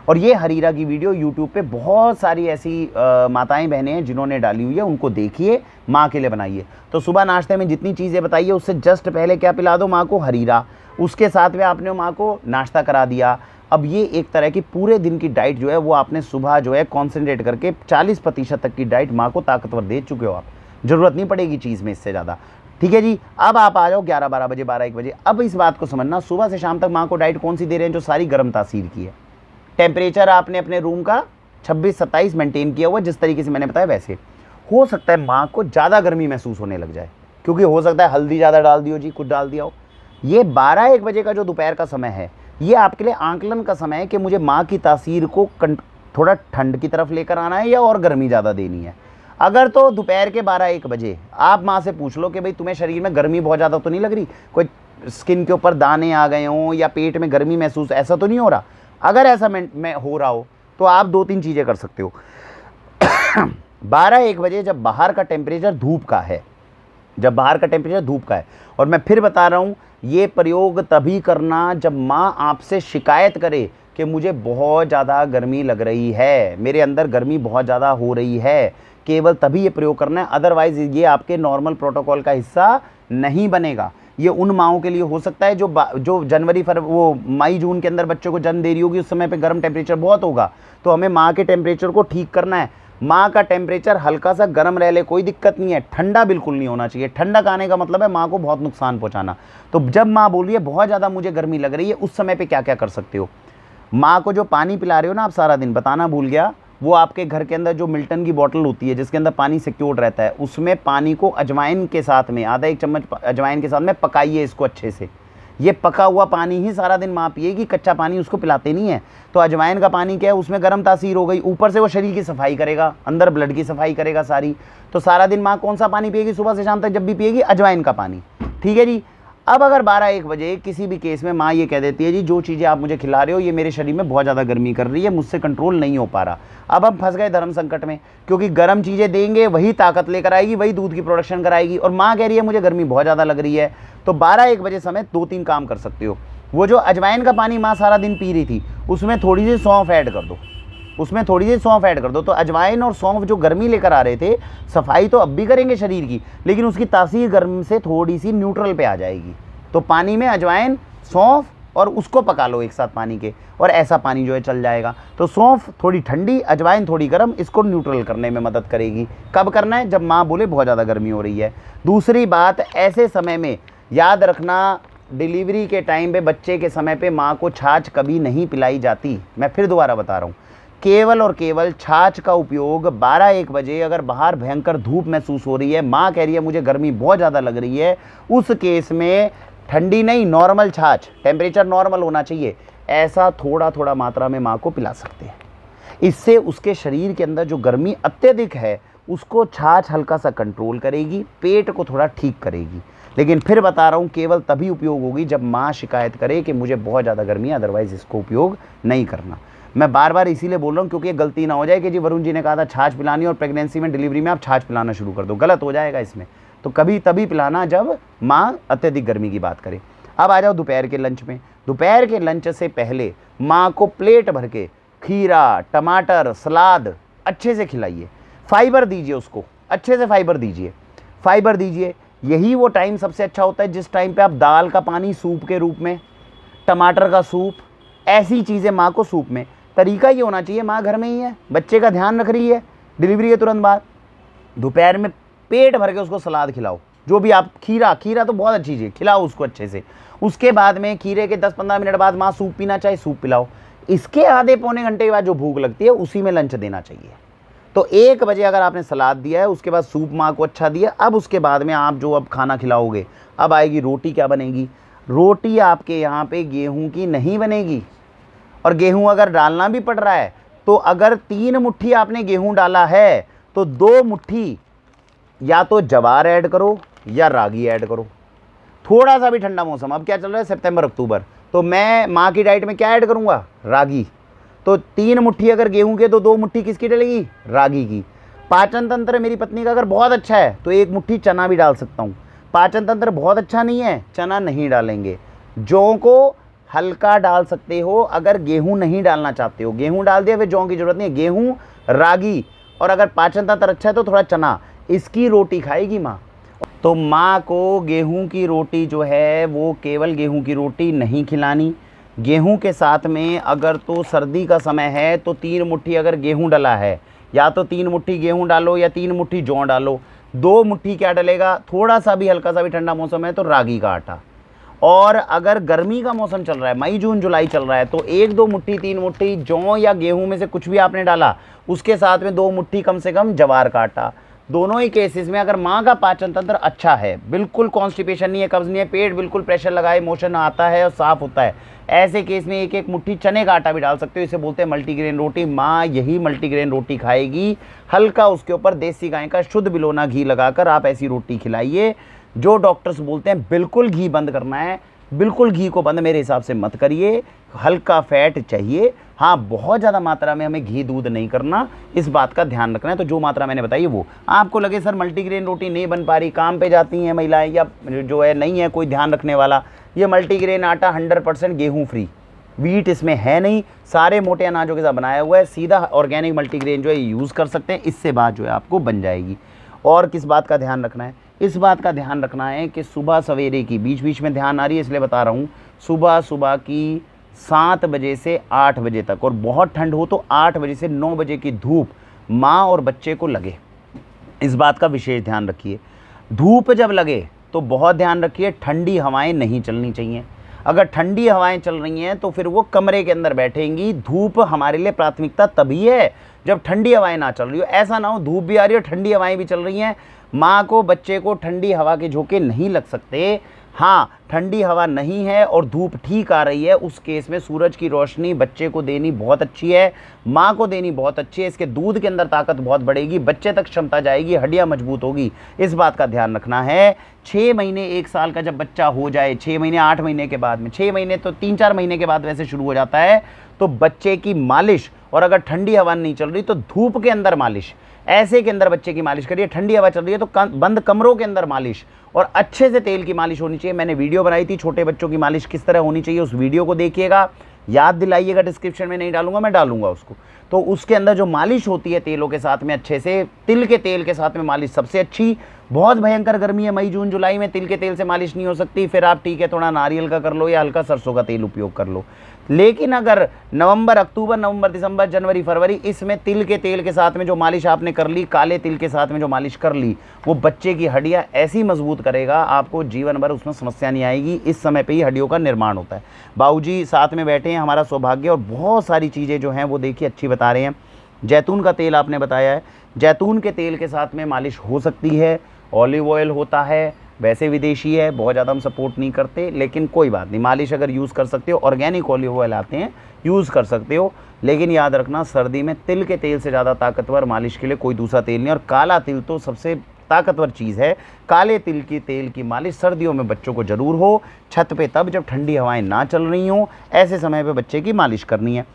और ये हरीरा की वीडियो यूट्यूब पे बहुत सारी ऐसी माताएं बहनें हैं जिन्होंने डाली हुई है, उनको देखिए, माँ के लिए बनाइए। तो सुबह नाश्ते में जितनी चीज़ें बताइए उससे जस्ट पहले क्या पिला दो माँ को, हरीरा। उसके साथ में आपने माँ को नाश्ता करा दिया। अब ये एक तरह की पूरे दिन की डाइट जो है वो आपने सुबह जो है कॉन्सेंट्रेट करके 40% तक की डाइट माँ को ताकतवर दे चुके हो आप। ज़रूरत नहीं पड़ेगी चीज़ में इससे ज़्यादा, ठीक है जी। अब आप आ जाओ 11-12 बजे, 12-1 बजे। अब इस बात को समझना, सुबह से शाम तक माँ को डाइट कौन सी दे रहे हैं जो सारी गर्म तासीर की है। टेम्परेचर आपने अपने रूम का 26-27 मेंटेन किया हुआ, जिस तरीके से मैंने बताया वैसे। हो सकता है माँ को ज़्यादा गर्मी महसूस होने लग जाए, क्योंकि हो सकता है हल्दी ज़्यादा डाल दियो जी, कुछ डाल दिया हो। ये 12-1 बजे का जो दोपहर का समय है, ये आपके लिए आंकलन का समय है कि मुझे माँ की तासीर को थोड़ा ठंड की तरफ लेकर आना है या और गर्मी ज़्यादा देनी है। अगर तो दोपहर के 12-1 बजे आप माँ से पूछ लो कि भाई तुम्हें शरीर में गर्मी बहुत ज़्यादा तो नहीं लग रही, कोई स्किन के ऊपर दाने आ गए हों या पेट में गर्मी महसूस, ऐसा तो नहीं हो रहा। अगर ऐसा में हो रहा हो तो आप 2-3 चीज़ें कर सकते हो। 12-1 बजे जब बाहर का टेम्परेचर धूप का है, और मैं फिर बता रहा हूँ, ये प्रयोग तभी करना जब माँ आपसे शिकायत करे कि मुझे बहुत ज़्यादा गर्मी लग रही है, मेरे अंदर गर्मी बहुत ज़्यादा हो रही है, केवल तभी ये प्रयोग करना है। अदरवाइज़ ये आपके नॉर्मल प्रोटोकॉल का हिस्सा नहीं बनेगा। ये उन माँओं के लिए हो सकता है जो जनवरी मई जून के अंदर बच्चों को जन्म दे रही होगी, उस समय पे गर्म टेम्परेचर बहुत होगा। तो हमें माँ के टेम्परेचर को ठीक करना है। माँ का टेम्परेचर हल्का सा गर्म रह ले, कोई दिक्कत नहीं है, ठंडा बिल्कुल नहीं होना चाहिए। ठंडा आने का मतलब है माँ को बहुत नुकसान पहुँचाना। तो जब माँ बोल रही है बहुत ज़्यादा मुझे गर्मी लग रही है, उस समय पर क्या क्या कर सकते हो? माँ को जो पानी पिला रहे हो ना आप सारा दिन, बताना भूल गया, वो आपके घर के अंदर जो मिल्टन की बोतल होती है जिसके अंदर पानी सिक्योर्ड रहता है, उसमें पानी को अजवाइन के साथ में, आधा 1 चम्मच अजवाइन के साथ में पकाइए इसको अच्छे से। ये पका हुआ पानी ही सारा दिन माँ पिएगी, कच्चा पानी उसको पिलाते नहीं है। तो अजवाइन का पानी क्या है, उसमें गर्म तासीर हो गई, ऊपर से वो शरीर की सफाई करेगा, अंदर ब्लड की सफाई करेगा सारी। तो सारा दिन माँ कौन सा पानी पिएगी सुबह से शाम तक, जब भी पिएगी अजवाइन का पानी, ठीक है जी। अब अगर 12-1 बजे किसी भी केस में माँ ये कह देती है जी जो चीज़ें आप मुझे खिला रहे हो ये मेरे शरीर में बहुत ज़्यादा गर्मी कर रही है, मुझसे कंट्रोल नहीं हो पा रहा। अब हम फंस गए धर्म संकट में, क्योंकि गर्म चीज़ें देंगे वही ताकत लेकर आएगी, वही दूध की प्रोडक्शन कराएगी, और माँ कह रही है मुझे गर्मी बहुत ज़्यादा लग रही है। तो 12-1 बजे समय 2-3 काम कर सकते हो। वो जो अजवाइन का पानी माँ सारा दिन पी रही थी, उसमें थोड़ी सी सौंफ ऐड कर दो, तो अजवाइन और सौंफ जो गर्मी लेकर आ रहे थे, सफाई तो अब भी करेंगे शरीर की, लेकिन उसकी तासीर गर्म से थोड़ी सी न्यूट्रल पे आ जाएगी। तो पानी में अजवाइन, सौंफ और उसको पका लो एक साथ पानी के, और ऐसा पानी जो है चल जाएगा। तो सौंफ थोड़ी ठंडी, अजवाइन थोड़ी गर्म, इसको न्यूट्रल करने में मदद करेगी। कब करना है? जब माँ बोले बहुत ज़्यादा गर्मी हो रही है। दूसरी बात, ऐसे समय में याद रखना, डिलीवरी के टाइम पे बच्चे के समय पे माँ को छाछ कभी नहीं पिलाई जाती। मैं फिर दोबारा बता रहा हूँ, केवल और केवल छाछ का उपयोग 12-1 बजे अगर बाहर भयंकर धूप महसूस हो रही है, माँ कह रही है मुझे गर्मी बहुत ज़्यादा लग रही है, उस केस में ठंडी नहीं, नॉर्मल छाछ, टेम्परेचर नॉर्मल होना चाहिए, ऐसा थोड़ा थोड़ा मात्रा में माँ को पिला सकते हैं। इससे उसके शरीर के अंदर जो गर्मी अत्यधिक है उसको छाछ हल्का सा कंट्रोल करेगी, पेट को थोड़ा ठीक करेगी। लेकिन फिर बता रहा हूँ, केवल तभी उपयोग होगी जब माँ शिकायत करे कि मुझे बहुत ज़्यादा गर्मी है, अदरवाइज़ इसको उपयोग नहीं करना। मैं बार बार इसीलिए बोल रहा हूँ क्योंकि ये गलती ना हो जाए कि जी वरुण जी ने कहा था छाछ पिलानी और प्रेगनेंसी में, डिलीवरी में आप छाछ पिलाना शुरू कर दो, गलत हो जाएगा इसमें। तो कभी तभी पिलाना जब माँ अत्यधिक गर्मी की बात करे। अब आ जाओ दोपहर के लंच में। दोपहर के लंच से पहले माँ को प्लेट भर के खीरा, टमाटर, सलाद अच्छे से खिलाइए, फाइबर दीजिए, उसको अच्छे से फाइबर दीजिए। यही वो टाइम सबसे अच्छा होता है जिस टाइम पे आप दाल का पानी सूप के रूप में, टमाटर का सूप, ऐसी चीज़ें माँ को सूप में। तरीका ये होना चाहिए, माँ घर में ही है, बच्चे का ध्यान रख रही है, डिलीवरी के तुरंत बाद दोपहर में पेट भर के उसको सलाद खिलाओ, जो भी आप, खीरा तो बहुत अच्छी चीज़, खिलाओ उसको अच्छे से। उसके बाद में खीरे के 10-15 मिनट बाद माँ सूप पीना चाहे सूप पिलाओ। इसके आधे पौने घंटे के बाद जो भूख लगती है उसी में लंच देना चाहिए। तो 1 बजे अगर आपने सलाद दिया है, उसके बाद सूप माँ को अच्छा दिया, अब उसके बाद में आप जो अब खाना खिलाओगे, अब आएगी रोटी। क्या बनेगी? रोटी आपके यहाँ पे गेहूं की नहीं बनेगी, और गेहूं अगर डालना भी पड़ रहा है तो अगर 3 मुट्ठी आपने गेहूं डाला है तो 2 मुट्ठी या तो जवार ऐड करो या रागी ऐड करो। थोड़ा सा भी ठंडा मौसम, अब क्या चल रहा है, सितंबर अक्टूबर, तो मैं माँ की डाइट में क्या ऐड करूँगा? रागी। तो 3 मुट्ठी अगर गेहूं के तो 2 मुट्ठी किसकी डलेगी? रागी की। पाचन तंत्र मेरी पत्नी का अगर बहुत अच्छा है तो 1 मुट्ठी चना भी डाल सकता हूँ। पाचन तंत्र बहुत अच्छा नहीं है, चना नहीं डालेंगे। जौ को हल्का डाल सकते हो अगर गेहूं नहीं डालना चाहते हो, गेहूं डाल दिया फिर जौ की जरूरत नहीं है, गेहूं, रागी, और अगर पाचन तंत्र अच्छा है तो थोड़ा चना, इसकी रोटी खाएगी माँ। तो माँ को गेहूं की रोटी जो है वो केवल गेहूं की रोटी नहीं खिलानी। गेहूं के साथ में अगर तो सर्दी का समय है तो 3 मुट्ठी अगर गेहूं डला है, या तो 3 मुट्ठी गेहूं डालो या 3 मुट्ठी जौ डालो। 2 मुट्ठी क्या डलेगा? थोड़ा सा भी, हल्का सा भी ठंडा मौसम है तो रागी का आटा। और अगर गर्मी का मौसम चल रहा है, मई जून जुलाई चल रहा है, तो 1-2 मुट्ठी 3 मुट्ठी जौ या गेहूं में से कुछ भी आपने डाला, उसके साथ में 2 मुट्ठी कम से कम जवार का आटा। दोनों ही केसेस में अगर माँ का पाचन तंत्र अच्छा है, बिल्कुल कॉन्स्टिपेशन नहीं है, कब्ज नहीं है, पेट बिल्कुल प्रेशर लगाए मोशन आता है और साफ होता है, ऐसे केस में 1-1 मुट्ठी चने का आटा भी डाल सकते हो। इसे बोलते हैं मल्टीग्रेन रोटी। माँ यही मल्टीग्रेन रोटी खाएगी। हल्का उसके ऊपर देसी गाय का शुद्ध बिलोना घी लगाकर आप ऐसी रोटी खिलाइए। जो डॉक्टर्स बोलते हैं बिल्कुल घी बंद करना है, बिल्कुल घी को बंद मेरे हिसाब से मत करिए। हल्का फैट चाहिए, हाँ, बहुत ज़्यादा मात्रा में हमें घी दूध नहीं करना, इस बात का ध्यान रखना है। तो जो मात्रा मैंने बताई वो आपको लगे सर मल्टीग्रेन रोटी नहीं बन पा रही, काम पे जाती हैं महिलाएं या जो है नहीं है कोई ध्यान रखने वाला, ये मल्टीग्रेन आटा 100% गेहूँ फ्री, वीट इसमें है नहीं, सारे मोटे अनाजों के साथ बनाया हुआ है, सीधा ऑर्गेनिक मल्टीग्रेन जो है यूज़ कर सकते हैं, इससे बात जो है आपको बन जाएगी। और किस बात का ध्यान रखना है? इस बात का ध्यान रखना है कि सुबह सवेरे की, बीच बीच में ध्यान आ रही है इसलिए बता रहा हूँ, सुबह की 7 बजे से 8 बजे तक, और बहुत ठंड हो तो 8 बजे से 9 बजे की धूप माँ और बच्चे को लगे, इस बात का विशेष ध्यान रखिए। धूप जब लगे तो बहुत ध्यान रखिए, ठंडी हवाएं नहीं चलनी चाहिए। अगर ठंडी हवाएं चल रही हैं तो फिर वो कमरे के अंदर बैठेंगी। धूप हमारे लिए प्राथमिकता तभी है जब ठंडी हवाएं ना चल रही हो। ऐसा ना हो धूप भी आ रही हो, ठंडी हवाएं भी चल रही हैं, माँ को बच्चे को ठंडी हवा के झोंके नहीं लग सकते। हाँ, ठंडी हवा नहीं है और धूप ठीक आ रही है, उस केस में सूरज की रोशनी बच्चे को देनी बहुत अच्छी है, माँ को देनी बहुत अच्छी है। इसके दूध के अंदर ताकत बहुत बढ़ेगी, बच्चे तक क्षमता जाएगी, हड्डियाँ मजबूत होगी, इस बात का ध्यान रखना है। 6 महीने 1 साल का जब बच्चा हो जाए, 6 महीने 8 महीने के बाद में, 6 महीने तो 3-4 महीने के बाद वैसे शुरू हो जाता है, तो बच्चे की मालिश, और अगर ठंडी हवा नहीं चल रही तो धूप के अंदर मालिश, ऐसे के अंदर बच्चे की मालिश करिए। ठंडी हवा चल रही है तो बंद कमरों के अंदर मालिश, और अच्छे से तेल की मालिश होनी चाहिए। मैंने वीडियो बनाई थी छोटे बच्चों की मालिश किस तरह होनी चाहिए, उस वीडियो को देखिएगा, याद दिलाइएगा, डिस्क्रिप्शन में नहीं डालूंगा, मैं डालूंगा उसको। तो उसके अंदर जो मालिश होती है तेलों के साथ में अच्छे से, तिल के तेल के साथ में मालिश सबसे अच्छी। बहुत भयंकर गर्मी है, मई जून जुलाई में तिल के तेल से मालिश नहीं हो सकती, फिर आप ठीक है थोड़ा नारियल का कर लो या हल्का सरसों का तेल उपयोग कर लो। लेकिन अगर नवंबर, अक्टूबर, नवंबर, दिसंबर, जनवरी, फरवरी, इसमें तिल के तेल के साथ में जो मालिश आपने कर ली, काले तिल के साथ में जो मालिश कर ली, वो बच्चे की हड्डियां ऐसी मजबूत करेगा, आपको जीवन भर उसमें समस्या नहीं आएगी। इस समय पे ही हड्डियों का निर्माण होता है। बाबूजी साथ में बैठे हैं, हमारा सौभाग्य, और बहुत सारी चीज़ें जो हैं वो देखिए अच्छी बता रहे हैं। जैतून का तेल आपने बताया है, जैतून के तेल के साथ में मालिश हो सकती है। ऑलिव ऑयल होता है, वैसे विदेशी है, बहुत ज़्यादा हम सपोर्ट नहीं करते, लेकिन कोई बात नहीं, मालिश अगर यूज़ कर सकते हो, ऑर्गेनिक ऑलिव ऑयल आते हैं, यूज़ कर सकते हो। लेकिन याद रखना, सर्दी में तिल के तेल से ज़्यादा ताकतवर मालिश के लिए कोई दूसरा तेल नहीं, और काला तिल तो सबसे ताकतवर चीज़ है। काले तिल की तेल की मालिश सर्दियों में बच्चों को ज़रूर हो, छत पे तब जब ठंडी हवाएं ना चल रही हों, ऐसे समय पे बच्चे की मालिश करनी है।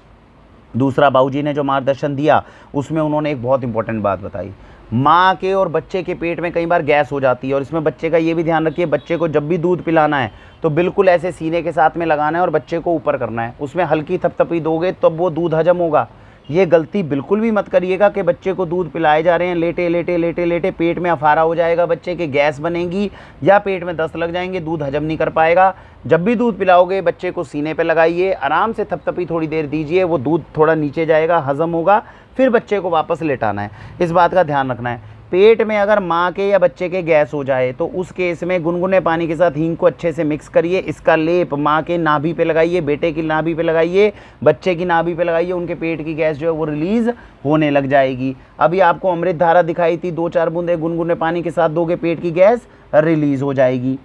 दूसरा, बाबूजी ने जो मार्गदर्शन दिया उसमें उन्होंने एक बहुत इंपॉर्टेंट बात बताई। माँ के और बच्चे के पेट में कई बार गैस हो जाती है, और इसमें बच्चे का ये भी ध्यान रखिए, बच्चे को जब भी दूध पिलाना है तो बिल्कुल ऐसे सीने के साथ में लगाना है और बच्चे को ऊपर करना है। उसमें हल्की थपथपी दोगे तब वो दूध हजम होगा। ये गलती बिल्कुल भी मत करिएगा कि बच्चे को दूध पिलाए जा रहे हैं, लेटे लेटे लेटे लेटे पेट में अफारा हो जाएगा, बच्चे के गैस बनेगी या पेट में दस्त लग जाएंगे, दूध हजम नहीं कर पाएगा। जब भी दूध पिलाओगे बच्चे को सीने पे लगाइए, आराम से थपथपी थोड़ी देर दीजिए, वो दूध थोड़ा नीचे जाएगा, हजम होगा, फिर बच्चे को वापस लेटाना है। इस बात का ध्यान रखना है। पेट में अगर माँ के या बच्चे के गैस हो जाए तो उस केस में गुनगुने पानी के साथ हींग को अच्छे से मिक्स करिए, इसका लेप माँ के नाभि पे लगाइए, बेटे की नाभि पे लगाइए, बच्चे की नाभि पे लगाइए, उनके पेट की गैस जो है वो रिलीज़ होने लग जाएगी। अभी आपको अमृत धारा दिखाई थी, 2-4 बूंदे गुनगुने पानी के साथ दोगे, पेट की गैस रिलीज़ हो जाएगी।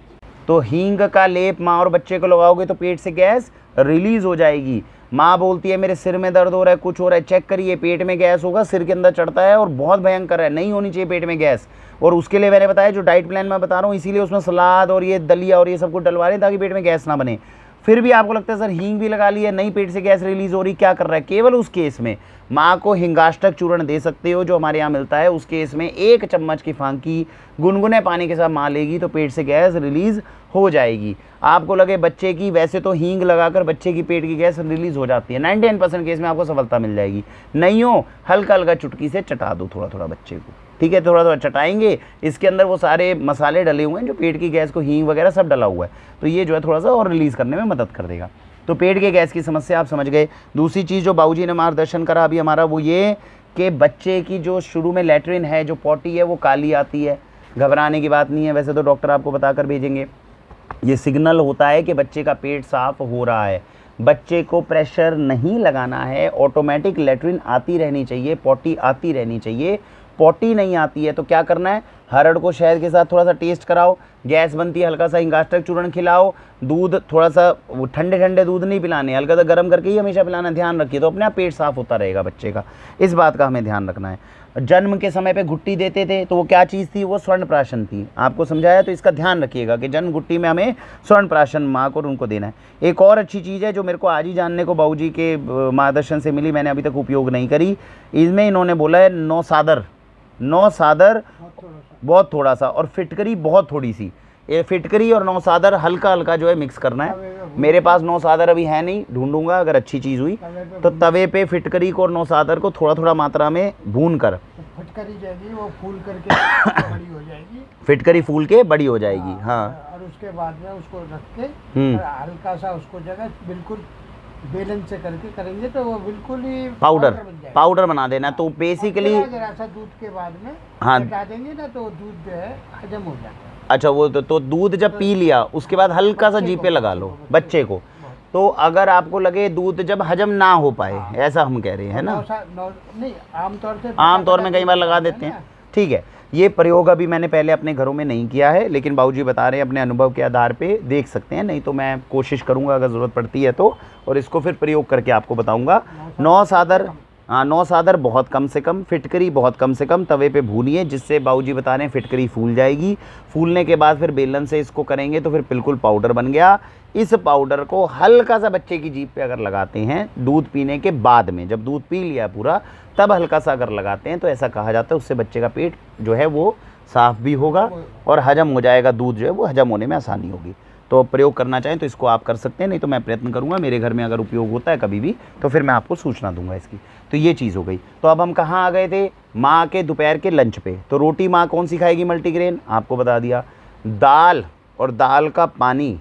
तो हींग का लेप माँ और बच्चे को लगाओगे तो पेट से गैस रिलीज़ हो जाएगी। माँ बोलती है मेरे सिर में दर्द हो रहा है, कुछ हो रहा है, चेक करिए, पेट में गैस होगा, सिर के अंदर चढ़ता है और बहुत भयंकर है, नहीं होनी चाहिए पेट में गैस। और उसके लिए मैंने बताया जो डाइट प्लान मैं बता रहा हूँ, इसीलिए उसमें सलाद और ये दलिया और ये सब कुछ डलवा रहे हैं ताकि पेट में गैस ना बने। फिर भी आपको लगता है सर हींग भी लगा लिया, नहीं पेट से गैस रिलीज़ हो रही, क्या कर रहा है? केवल उस केस में माँ को हिंगाष्टक चूर्ण दे सकते हो जो हमारे यहाँ मिलता है। उस केस में 1 चम्मच की फांकी गुनगुने पानी के साथ माँ लेगी तो पेट से गैस रिलीज़ हो जाएगी। आपको लगे बच्चे की, वैसे तो हींग लगाकर बच्चे की पेट की गैस रिलीज़ हो जाती है, 99% केस में आपको सफलता मिल जाएगी। नहीं हो, हल्का हल्का चुटकी से चटा दो थोड़ा थोड़ा बच्चे को, ठीक है, थोड़ा थोड़ा चटाएंगे। इसके अंदर वो सारे मसाले डले हुए हैं जो पेट की गैस को, हींग वगैरह सब डला हुआ है, तो ये जो है थोड़ा सा और रिलीज़ करने में मदद कर देगा। तो पेट के गैस की समस्या आप समझ गए। दूसरी चीज़ जो बाबूजी ने मार्गदर्शन करा अभी हमारा, वो ये कि बच्चे की जो शुरू में लैट्रिन है, जो पॉटी है, वो काली आती है, घबराने की बात नहीं है, वैसे तो डॉक्टर आपको बता कर भेजेंगे। ये सिग्नल होता है कि बच्चे का पेट साफ हो रहा है। बच्चे को प्रेशर नहीं लगाना है, ऑटोमेटिक लैट्रिन आती रहनी चाहिए, पॉटी आती रहनी चाहिए। पॉटी नहीं आती है तो क्या करना है, हरड़ को शहद के साथ थोड़ा सा टेस्ट कराओ, गैस बनती है हल्का सा हिंगाष्टक चूर्ण खिलाओ, दूध थोड़ा सा, ठंडे ठंडे दूध नहीं पिलाने, हल्का सा गर्म करके ही हमेशा पिलाना, ध्यान रखिए, तो अपने आप पेट साफ होता रहेगा बच्चे का। इस बात का हमें ध्यान रखना है। जन्म के समय पे घुट्टी देते थे तो वो क्या चीज़ थी, वो स्वर्ण प्राशन थी, आपको समझाया, तो इसका ध्यान रखिएगा कि जन्म घुट्टी में हमें स्वर्ण प्राशन माँ को और उनको देना है। एक और अच्छी चीज़ है जो मेरे को आज ही जानने को बाबूजी के मार्गदर्शन से मिली, मैंने अभी तक उपयोग नहीं करी, इसमें इन्होंने बोला है नौसादर, नौसादर बहुत थोड़ा सा, और फिटकरी बहुत थोड़ी सी। ये फिटकरी और नौसादर हल्का हल्का जो है मिक्स करना है। मेरे पास नौसादर अभी है नहीं, ढूंढूंगा अगर अच्छी चीज़ हुई तो। तवे पे फिटकरी को और नौसादर को थोड़ा थोड़ा मात्रा में भून कर, फिटकरी जाएगी वो फूल करके बड़ी हो जाएगी, फिटकरी फूल के बड़ी हो जाएगी। हाँ, और उसके बाद में उसको रख के हल्का सा उसको जगह बिल्कुल बेलन से करके करेंगे तो वो बिल्कुल ही पाउडर बना देना। तो बेसिकली जरा सा दूध के बाद में हाँ हटा देंगे ना तो दूध जो है हजम हो जाता है। अच्छा, वो तो दूध जब पी लिया उसके बाद हल्का सा जीभ पे लगा लो बच्चे को, तो अगर आपको लगे दूध जब हजम ना हो पाए, ऐसा हम कह रहे हैं ना, नहीं आमतौर में कई बार लगा देते हैं, ठीक है। ये प्रयोग अभी मैंने पहले अपने घरों में नहीं किया है, लेकिन बाबूजी बता रहे हैं, अपने अनुभव के आधार पे देख सकते हैं, नहीं तो मैं कोशिश करूंगा अगर ज़रूरत पड़ती है तो, और इसको फिर प्रयोग करके आपको बताऊंगा। नौसादर, हाँ नौसादर बहुत कम से कम, फिटकरी बहुत कम से कम तवे पे भूनिए, जिससे बाबूजी बता रहे हैं फिटकरी फूल जाएगी। फूलने के बाद फिर बेलन से इसको करेंगे तो फिर बिल्कुल पाउडर बन गया। इस पाउडर को हल्का सा बच्चे की जीभ पे अगर लगाते हैं दूध पीने के बाद में, जब दूध पी लिया पूरा तब हल्का सा अगर लगाते हैं तो ऐसा कहा जाता है उससे बच्चे का पेट जो है वो साफ़ भी होगा और हजम हो जाएगा, दूध जो है वो हजम होने में आसानी होगी। तो प्रयोग करना चाहें तो इसको आप कर सकते हैं, नहीं तो मैं प्रयत्न करूंगा, मेरे घर में अगर उपयोग होता है कभी भी तो फिर मैं आपको सूचना दूंगा इसकी। तो ये चीज़ हो गई। तो अब हम कहाँ आ गए थे, माँ के दोपहर के लंच पे। तो रोटी माँ कौन सी खाएगी मल्टीग्रेन, आपको बता दिया। दाल और दाल का पानी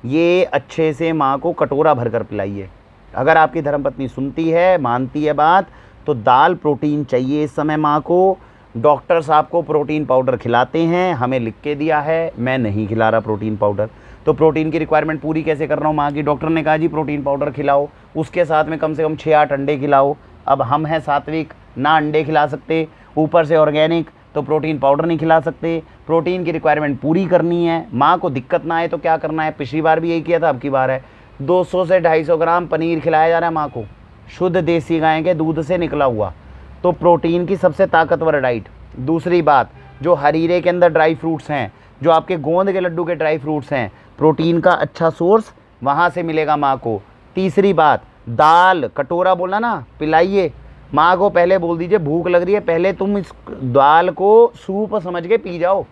ये अच्छे से माँ को कटोरा भर कर पिलाइए। अगर आपकी धर्मपत्नी सुनती है, मानती है बात, तो दाल प्रोटीन चाहिए इस समय माँ को। डॉक्टर साहब को प्रोटीन पाउडर खिलाते हैं, हमें लिख के दिया है, मैं नहीं खिला रहा प्रोटीन पाउडर। तो प्रोटीन की रिक्वायरमेंट पूरी कैसे कर रहा हूँ माँ की, डॉक्टर ने कहा जी प्रोटीन पाउडर खिलाओ, उसके साथ में कम से कम 6-8 अंडे खिलाओ। अब हम हैं सात्विक, ना अंडे खिला सकते, ऊपर से ऑर्गेनिक, तो प्रोटीन पाउडर नहीं खिला सकते। प्रोटीन की रिक्वायरमेंट पूरी करनी है, माँ को दिक्कत ना आए तो क्या करना है, पिछली बार भी यही किया था, अब की बार है 200 से 250 ग्राम पनीर खिलाया जा रहा है माँ को, शुद्ध देसी गाय के दूध से निकला हुआ। तो प्रोटीन की सबसे ताकतवर डाइट। दूसरी बात, जो हरीरे के अंदर ड्राई फ्रूट्स हैं, जो आपके गोंद के लड्डू के ड्राई फ्रूट्स हैं, प्रोटीन का अच्छा सोर्स वहाँ से मिलेगा माँ को। तीसरी बात, दाल कटोरा बोला ना, पिलाइए माँ को। पहले बोल दीजिए भूख लग रही है, पहले तुम इस दाल को सूप समझ के पी जाओ।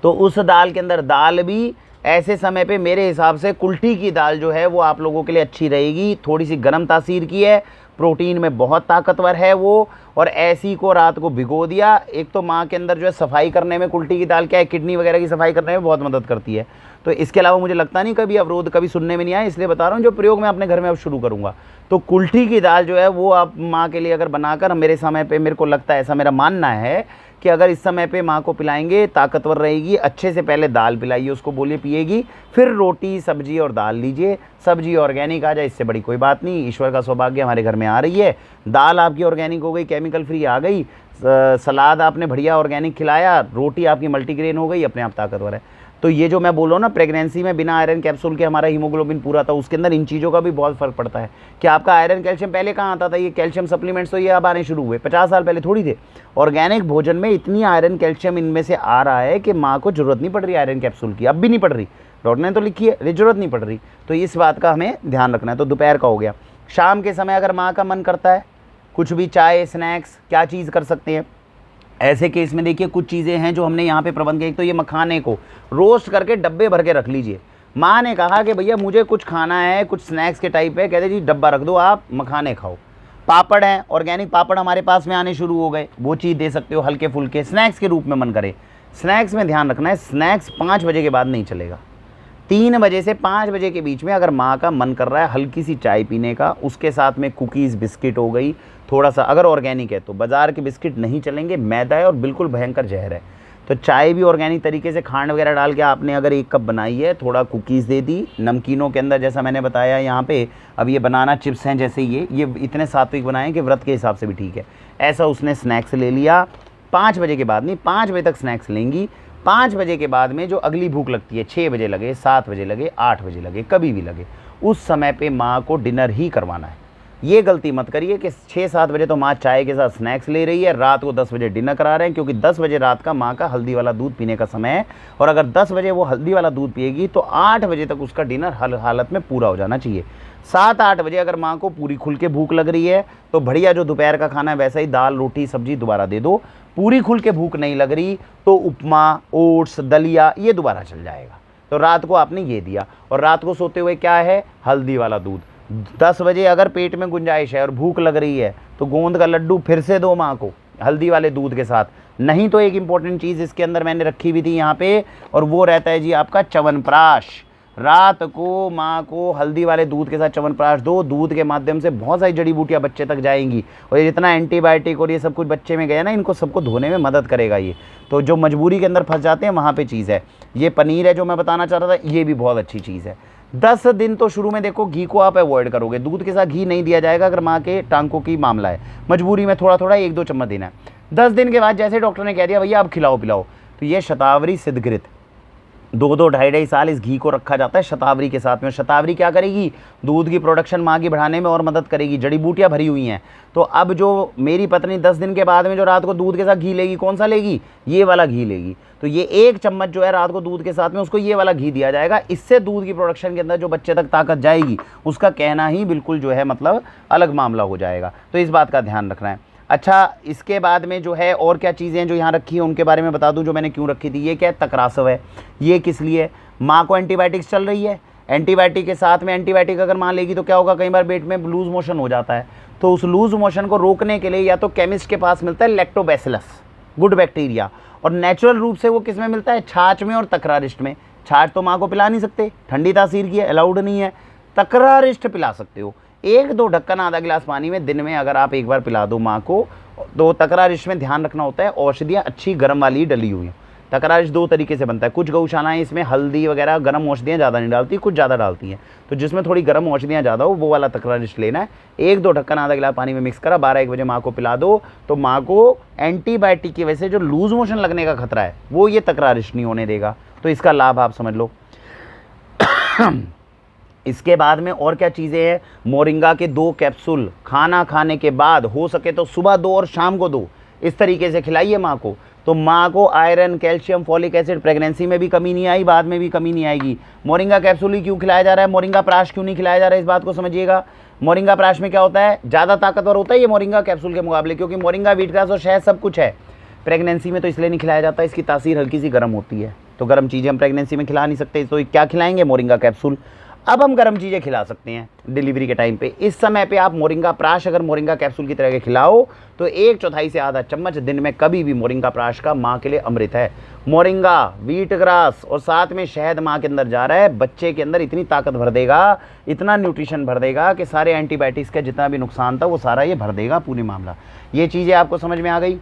तो उस दाल के अंदर, दाल भी ऐसे समय पे मेरे हिसाब से कुल्टी की दाल जो है वो आप लोगों के लिए अच्छी रहेगी। थोड़ी सी गर्म तासीर की है, प्रोटीन में बहुत ताकतवर है वो। और ऐसी को रात को भिगो दिया। एक तो माँ के अंदर जो है सफाई करने में कुल्टी की दाल क्या है, किडनी वगैरह की सफाई करने में बहुत मदद करती है। तो इसके अलावा मुझे लगता नहीं कभी अवरोध कभी सुनने में नहीं आया, इसलिए बता रहा हूँ, जो प्रयोग मैं अपने घर में अब शुरू करूँगा। तो कुल्टी की दाल जो है वो आप माँ के लिए अगर बनाकर, मेरे समय पे मेरे को लगता है, ऐसा मेरा मानना है कि अगर इस समय पे माँ को पिलाएंगे ताकतवर रहेगी। अच्छे से पहले दाल पिलाइए उसको, बोलिए पिएगी, फिर रोटी सब्जी और दाल लीजिए। सब्जी ऑर्गेनिक आ जाए इससे बड़ी कोई बात नहीं, ईश्वर का सौभाग्य हमारे घर में आ रही है। दाल आपकी ऑर्गेनिक हो गई, केमिकल फ्री आ गई, सलाद आपने बढ़िया ऑर्गेनिक खिलाया, रोटी आपकी मल्टीग्रेन हो गई, अपने आप ताकतवर है। तो ये जो मैं बोल रहा हूँ ना, प्रेगनेंसी में बिना आयरन कैप्सूल के हमारा हीमोग्लोबिन पूरा था, उसके अंदर इन चीज़ों का भी बहुत फर्क पड़ता है कि आपका आयरन कैल्शियम पहले कहाँ आता था। ये कैल्शियम सप्लीमेंट्स तो ये अब आने शुरू हुए, 50 साल पहले थोड़ी थे। ऑर्गेनिक भोजन में इतनी आयरन कैल्शियम इनमें से आ रहा है कि माँ को जरूरत नहीं पड़ रही आयरन कैप्सूल की, अब भी नहीं पड़ रही, डॉक्टर ने तो लिखी है, जरूरत नहीं पड़ रही। तो इस बात का हमें ध्यान रखना है। तो दोपहर का हो गया। शाम के समय अगर माँ का मन करता है कुछ भी, चाय स्नैक्स, क्या चीज़ कर सकते हैं ऐसे केस में, देखिए कुछ चीज़ें हैं जो हमने यहाँ पे प्रबंध किया। एक तो ये मखाने को रोस्ट करके डब्बे भर के रख लीजिए। माँ ने कहा कि भैया मुझे कुछ खाना है, कुछ स्नैक्स के टाइप है, कहते जी डब्बा रख दो, आप मखाने खाओ। पापड़ हैं, ऑर्गेनिक पापड़ हमारे पास में आने शुरू हो गए, वो चीज़ दे सकते हो हल्के फुल्के स्नैक्स के रूप में मन करे। स्नैक्स में ध्यान रखना है, स्नैक्स 5 बजे के बाद नहीं चलेगा। 3 बजे से 5 बजे के बीच में अगर माँ का मन कर रहा है हल्की सी चाय पीने का, उसके साथ में कुकीज़ बिस्किट हो गई, थोड़ा सा, अगर ऑर्गेनिक है तो बाज़ार के बिस्किट नहीं चलेंगे, मैदा है और बिल्कुल भयंकर जहर है। तो चाय भी ऑर्गेनिक तरीके से खांड वगैरह डाल के आपने अगर 1 कप बनाई है, थोड़ा कुकीज़ दे दी, नमकीनों के अंदर जैसा मैंने बताया यहाँ पे, अब ये बनाना चिप्स हैं जैसे ये इतने सात्विक बनाए कि व्रत के हिसाब से भी ठीक है, ऐसा उसने स्नैक्स ले लिया। 5 बजे के बाद नहीं, 5 बजे तक स्नैक्स लेंगी। 5 बजे के बाद में जो अगली भूख लगती है, 6 बजे लगे, 7 बजे लगे, 8 बजे लगे, कभी भी लगे, उस समय पे माँ को डिनर ही करवाना है। ये गलती मत करिए कि 6-7 बजे तो माँ चाय के साथ स्नैक्स ले रही है, रात को 10 बजे डिनर करा रहे हैं, क्योंकि 10 बजे रात का माँ का हल्दी वाला दूध पीने का समय है। और अगर 10 बजे वो हल्दी वाला दूध पिएगी तो 8 बजे तक उसका डिनर हर हालत में पूरा हो जाना चाहिए। 7-8 बजे अगर माँ को पूरी खुल के भूख लग रही है तो बढ़िया जो दोपहर का खाना है वैसा ही दाल रोटी सब्जी दोबारा दे दो। पूरी खुल के भूख नहीं लग रही तो उपमा, ओट्स, दलिया ये दोबारा चल जाएगा। तो रात को आपने ये दिया, और रात को सोते हुए क्या है, हल्दी वाला दूध। 10 बजे अगर पेट में गुंजाइश है और भूख लग रही है तो गोंद का लड्डू फिर से दो माँ को हल्दी वाले दूध के साथ। नहीं तो एक इंपॉर्टेंट चीज़ इसके अंदर मैंने रखी हुई थी यहाँ पे, और वो रहता है जी आपका च्यवनप्राश। रात को माँ को हल्दी वाले दूध के साथ च्यवनप्राश दो। दूध के माध्यम से बहुत सारी जड़ी बूटियाँ बच्चे तक जाएंगी, और ये जितना एंटीबायोटिक और ये सब कुछ बच्चे में गया ना, इनको सबको धोने में मदद करेगा ये। तो जो मजबूरी के अंदर फंस जाते हैं वहाँ पे चीज़ है। ये पनीर है जो मैं बताना चाह रहा था, ये भी बहुत अच्छी चीज़ है। 10 दिन तो शुरू में देखो घी को आप अवॉइड करोगे, दूध के साथ घी नहीं दिया जाएगा अगर माँ के टांकों की मामला है, मजबूरी में थोड़ा थोड़ा 1-2 चम्मच देना है। 10 दिन के बाद जैसे डॉक्टर ने कह दिया भैया अब खिलाओ पिलाओ, तो ये शतावरी सिद्धघृत 2-2 ढाई साल इस घी को रखा जाता है शतावरी के साथ में। शतावरी क्या करेगी, दूध की प्रोडक्शन माँ की बढ़ाने में और मदद करेगी, जड़ी बूटियाँ भरी हुई हैं। तो अब जो मेरी पत्नी 10 दिन के बाद में जो रात को दूध के साथ घी लेगी, कौन सा लेगी, ये वाला घी लेगी। तो ये 1 चम्मच जो है रात को दूध के साथ में उसको ये वाला घी दिया जाएगा। इससे दूध की प्रोडक्शन के अंदर जो बच्चे तक ताकत जाएगी उसका कहना ही बिल्कुल जो है मतलब अलग मामला हो जाएगा। तो इस बात का ध्यान रखना है। अच्छा, इसके बाद में जो है और क्या चीज़ें जो यहाँ रखी हैं उनके बारे में बता दूं, जो मैंने क्यों रखी थी। ये क्या है, तकरासव है। ये किस लिए, माँ को एंटीबायोटिक्स चल रही है, एंटीबायोटिक के साथ में एंटीबायोटिक अगर माँ लेगी तो क्या होगा, कई बार पेट में लूज मोशन हो जाता है। तो उस लूज मोशन को रोकने के लिए या तो केमिस्ट के पास मिलता है लैक्टोबैसिलस, गुड बैक्टीरिया, और नेचुरल रूप से वो किस में मिलता है, छाछ में और तकरारिष्ट में। छाछ तो माँ को पिला नहीं सकते, ठंडी तासीर की है, अलाउड नहीं है। तकरारिष्ट पिला सकते हो, 1-2 ढक्कन आधा गिलास पानी में दिन में अगर आप एक बार पिला दो माँ को। तो तकरारिष्ट में ध्यान रखना होता है औषधियाँ अच्छी गर्म वाली डली हुई हैं। तकरारिष्ट 2 तरीके से बनता है, कुछ गौशालाएं इसमें हल्दी वगैरह गर्म औषधियाँ ज़्यादा नहीं डालती, कुछ ज़्यादा डालती हैं। तो जिसमें थोड़ी गर्म औषधियाँ ज़्यादा हो वो वाला तकरारिष्ट लेना है। 1-2 ढक्कन आधा गिलास पानी में मिक्स करा, 12-1 बजे माँ को पिला दो। तो माँ को एंटीबायोटिक की वजह से जो लूज मोशन लगने का खतरा है वो ये तकरारिष्ट नहीं होने देगा। तो इसका लाभ आप समझ लो। इसके बाद में और क्या चीज़ें हैं, मोरिंगा के 2 कैप्सूल खाना खाने के बाद, हो सके तो सुबह 2 और शाम को 2, इस तरीके से खिलाइए माँ को। तो माँ को iron, calcium, folic acid, pregnancy में भी कमी नहीं आई, बाद में भी कमी नहीं आएगी। मोरिंगा कैप्सूल ही क्यों खिलाया जा रहा है, मोरिंगा प्राश क्यों नहीं खिलाया जा रहा है, इस बात को समझिएगा। मोरिंगा प्राश में क्या होता है, ज़्यादा ताकतवर होता है ये मोरिंगा कैप्सूल के मुकाबले, क्योंकि मोरिंगा व्हीट ग्रास और शहद सब कुछ है। प्रेगनेंसी में तो इसलिए नहीं खिलाया जाता, इसकी तासीर हल्की सी गर्म होती है, तो गर्म चीज़ें हम प्रेगनेंसी में खिला नहीं सकते, तो क्या खिलाएंगे, मोरिंगा कैप्सूल। अब हम गर्म चीज़ें खिला सकते हैं डिलीवरी के टाइम पे। इस समय पे आप मोरिंगा प्राश अगर मोरिंगा कैप्सूल की तरह के खिलाओ तो 1/4 से आधा चम्मच दिन में कभी भी मोरिंगा प्राश का माँ के लिए अमृत है। मोरिंगा, व्हीट ग्रास और साथ में शहद माँ के अंदर जा रहा है, बच्चे के अंदर इतनी ताकत भर देगा, इतना न्यूट्रिशन भर देगा कि सारे एंटीबायोटिक्स का जितना भी नुकसान था वो सारा ये भर देगा पूरी मामला। ये चीज़ें आपको समझ में आ गई।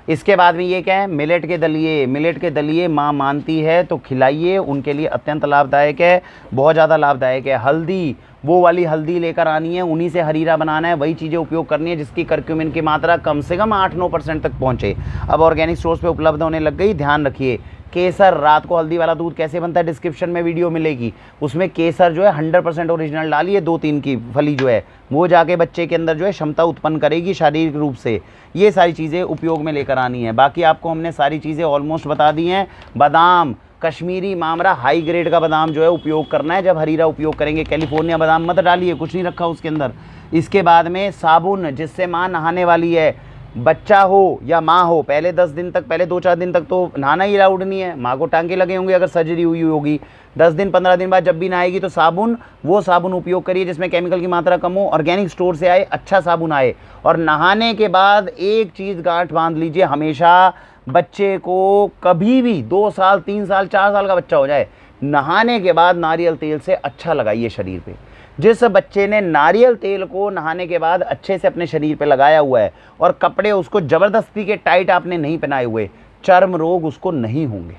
इसके बाद में ये क्या है, मिलेट के दलिए। मिलेट के दलिए माँ मानती है तो खिलाइए, उनके लिए अत्यंत लाभदायक है, बहुत ज़्यादा लाभदायक है। हल्दी, वो वाली हल्दी लेकर आनी है, उन्हीं से हरीरा बनाना है, वही चीज़ें उपयोग करनी है जिसकी करक्यूमिन की मात्रा कम से कम 8-9% तक पहुँचे। अब ऑर्गेनिक स्टोर्स पे उपलब्ध होने लग गई, ध्यान रखिए। केसर, रात को हल्दी वाला दूध कैसे बनता है डिस्क्रिप्शन में वीडियो मिलेगी, उसमें केसर जो है 100% ओरिजिनल डालिए, 2-3 की फली जो है वो जाके बच्चे के अंदर जो है क्षमता उत्पन्न करेगी शारीरिक रूप से। ये सारी चीज़ें उपयोग में लेकर आनी है। बाकी आपको हमने सारी चीज़ें ऑलमोस्ट बता दी हैं। बादाम, कश्मीरी मामरा हाई ग्रेड का बादाम जो है उपयोग करना है जब हरीरा उपयोग करेंगे। कैलिफोर्निया बादाम मत डालिए, कुछ नहीं रखा उसके अंदर। इसके बाद में साबुन, जिससे माँ नहाने वाली है, बच्चा हो या माँ हो, पहले 10 दिन तक, पहले 2-4 दिन तक तो नहाना ही अलाउड नहीं है, माँ को टांके लगे होंगे अगर सर्जरी हुई होगी। 10 दिन 15 दिन बाद जब भी नहाएगी तो साबुन, वो साबुन उपयोग करिए जिसमें केमिकल की मात्रा कम हो, ऑर्गेनिक स्टोर से आए, अच्छा साबुन आए। और नहाने के बाद एक चीज़ गांठ बांध लीजिए, हमेशा बच्चे को कभी भी 2 साल 3 साल 4 साल का बच्चा हो जाए, नहाने के बाद नारियल तेल से अच्छा लगाइए शरीर पे। जिस बच्चे ने नारियल तेल को नहाने के बाद अच्छे से अपने शरीर पे लगाया हुआ है और कपड़े उसको ज़बरदस्ती के टाइट आपने नहीं पहनाए हुए, चर्म रोग उसको नहीं होंगे।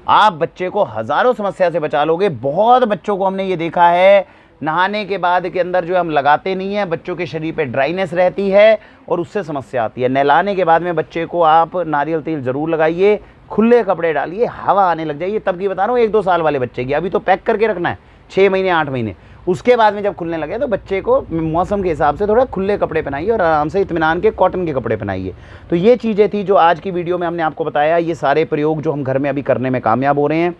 आप बच्चे को हज़ारों समस्या से बचा लोगे। बहुत बच्चों को हमने ये देखा है, नहाने के बाद के अंदर जो हम लगाते नहीं हैं, बच्चों के शरीर पे ड्राइनेस रहती है और उससे समस्या आती है। नहलाने के बाद में बच्चे को आप नारियल तेल ज़रूर लगाइए, खुले कपड़े डालिए, हवा आने लग जाइए। तब की बता रहा हूँ 1-2 साल वाले बच्चे की, अभी तो पैक करके रखना है 6 महीने 8 महीने। उसके बाद में जब खुलने लगे तो बच्चे को मौसम के हिसाब से थोड़ा खुले कपड़े पहनाइए और आराम से इत्मीनान के कॉटन के कपड़े पहनाइए। तो ये चीज़ें थी जो आज की वीडियो में हमने आपको बताया। ये सारे प्रयोग जो हम घर में अभी करने में कामयाब हो रहे हैं।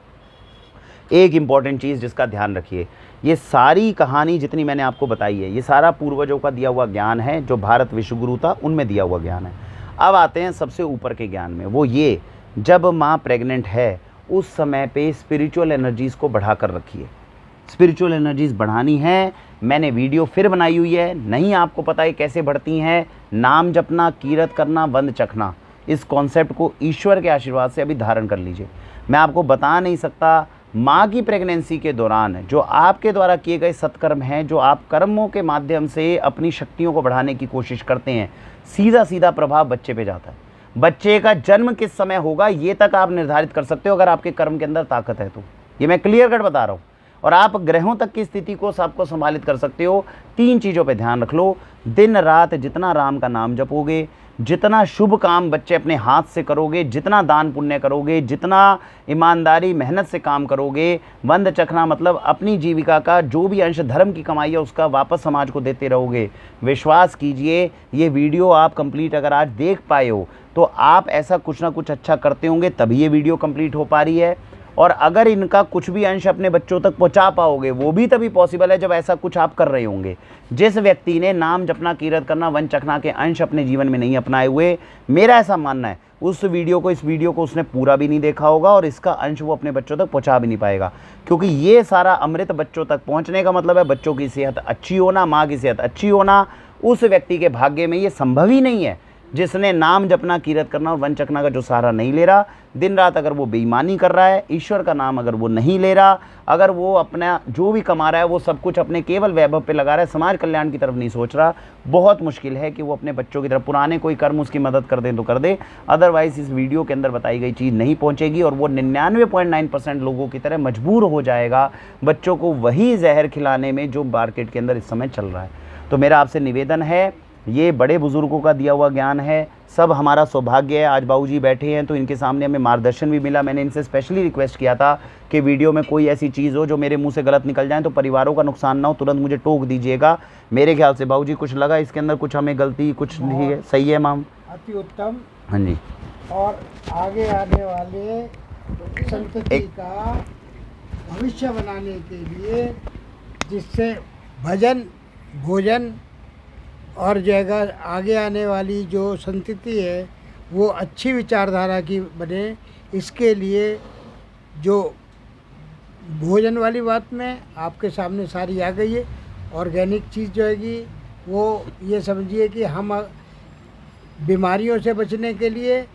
एक इम्पॉर्टेंट चीज़ जिसका ध्यान रखिए, ये सारी कहानी जितनी मैंने आपको बताई है, ये सारा पूर्वजों का दिया हुआ ज्ञान है, जो भारत विश्वगुरु था उनमें दिया हुआ ज्ञान है। अब आते हैं सबसे ऊपर के ज्ञान में, वो ये, जब माँ प्रेग्नेंट है उस समय पे स्पिरिचुअल एनर्जीज़ को बढ़ा कर रखिए। स्पिरिचुअल एनर्जीज़ बढ़ानी है, मैंने वीडियो फिर बनाई हुई है, नहीं आपको पता है कैसे बढ़ती हैं। नाम जपना, कीरत करना, बंद चखना, इस कॉन्सेप्ट को ईश्वर के आशीर्वाद से अभी धारण कर लीजिए। मैं आपको बता नहीं सकता, माँ की प्रेगनेंसी के दौरान जो आपके द्वारा किए गए सत्कर्म हैं, जो आप कर्मों के माध्यम से अपनी शक्तियों को बढ़ाने की कोशिश करते हैं, सीधा सीधा प्रभाव बच्चे पे जाता है। बच्चे का जन्म किस समय होगा ये तक आप निर्धारित कर सकते हो अगर आपके कर्म के अंदर ताकत है तो। ये मैं क्लियर कट बता रहा हूँ। और आप ग्रहों तक की स्थिति को सबको संभालित कर सकते हो। 3 चीज़ों पे ध्यान रख लो, दिन रात जितना राम का नाम जपोगे, जितना शुभ काम बच्चे अपने हाथ से करोगे, जितना दान पुण्य करोगे, जितना ईमानदारी मेहनत से काम करोगे, बंद चखना मतलब अपनी जीविका का जो भी अंश धर्म की कमाई है उसका वापस समाज को देते रहोगे। विश्वास कीजिए, ये वीडियो आप कंप्लीट अगर आज देख पाए हो तो आप ऐसा कुछ ना कुछ अच्छा करते होंगे, तभी ये वीडियो कंप्लीट हो पा रही है। और अगर इनका कुछ भी अंश अपने बच्चों तक पहुंचा पाओगे, वो भी तभी पॉसिबल है जब ऐसा कुछ आप कर रहे होंगे। जिस व्यक्ति ने नाम जपना, कीरत करना, वन चखना के अंश अपने जीवन में नहीं अपनाए हुए, मेरा ऐसा मानना है उस वीडियो को, इस वीडियो को उसने पूरा भी नहीं देखा होगा और इसका अंश वो अपने बच्चों तक पहुंचा भी नहीं पाएगा। क्योंकि ये सारा अमृत बच्चों तक पहुंचने का मतलब है बच्चों की सेहत अच्छी होना, माँ की सेहत अच्छी होना। उस व्यक्ति के भाग्य में ये संभव ही नहीं है जिसने नाम जपना, कीरत करना और वन चखना का जो सहारा नहीं ले रहा। दिन रात अगर वो बेईमानी कर रहा है, ईश्वर का नाम अगर वो नहीं ले रहा, अगर वो अपना जो भी कमा रहा है वो सब कुछ अपने केवल वैभव पे लगा रहा है, समाज कल्याण की तरफ नहीं सोच रहा, बहुत मुश्किल है कि वो अपने बच्चों की तरफ पुराने कोई कर्म उसकी मदद कर दे तो कर दे। अदरवाइज़ इस वीडियो के अंदर बताई गई चीज़ नहीं पहुँचेगी और वो 99.9% लोगों की तरह मजबूर हो जाएगा बच्चों को वही जहर खिलाने में जो मार्केट के अंदर इस समय चल रहा है। तो मेरा आपसे निवेदन है, ये बड़े बुजुर्गों का दिया हुआ ज्ञान है, सब हमारा सौभाग्य है। आज बाबूजी बैठे हैं तो इनके सामने हमें मार्गदर्शन भी मिला। मैंने इनसे स्पेशली रिक्वेस्ट किया था कि वीडियो में कोई ऐसी चीज़ हो जो मेरे मुंह से गलत निकल जाए तो परिवारों का नुकसान ना हो, तुरंत मुझे टोक दीजिएगा। मेरे ख्याल से बाबूजी कुछ लगा इसके अंदर, कुछ हमें गलती कुछ नहीं है, सही है माम? अति उत्तम। हाँ जी। और आगे आने वाले संतति का भविष्य बनाने के लिए, जिससे भजन, भोजन और जगह आगे आने वाली जो संतति है वो अच्छी विचारधारा की बने, इसके लिए जो भोजन वाली बात में आपके सामने सारी आ गई है। ऑर्गेनिक चीज़ जो हैगी वो ये समझिए कि हम बीमारियों से बचने के लिए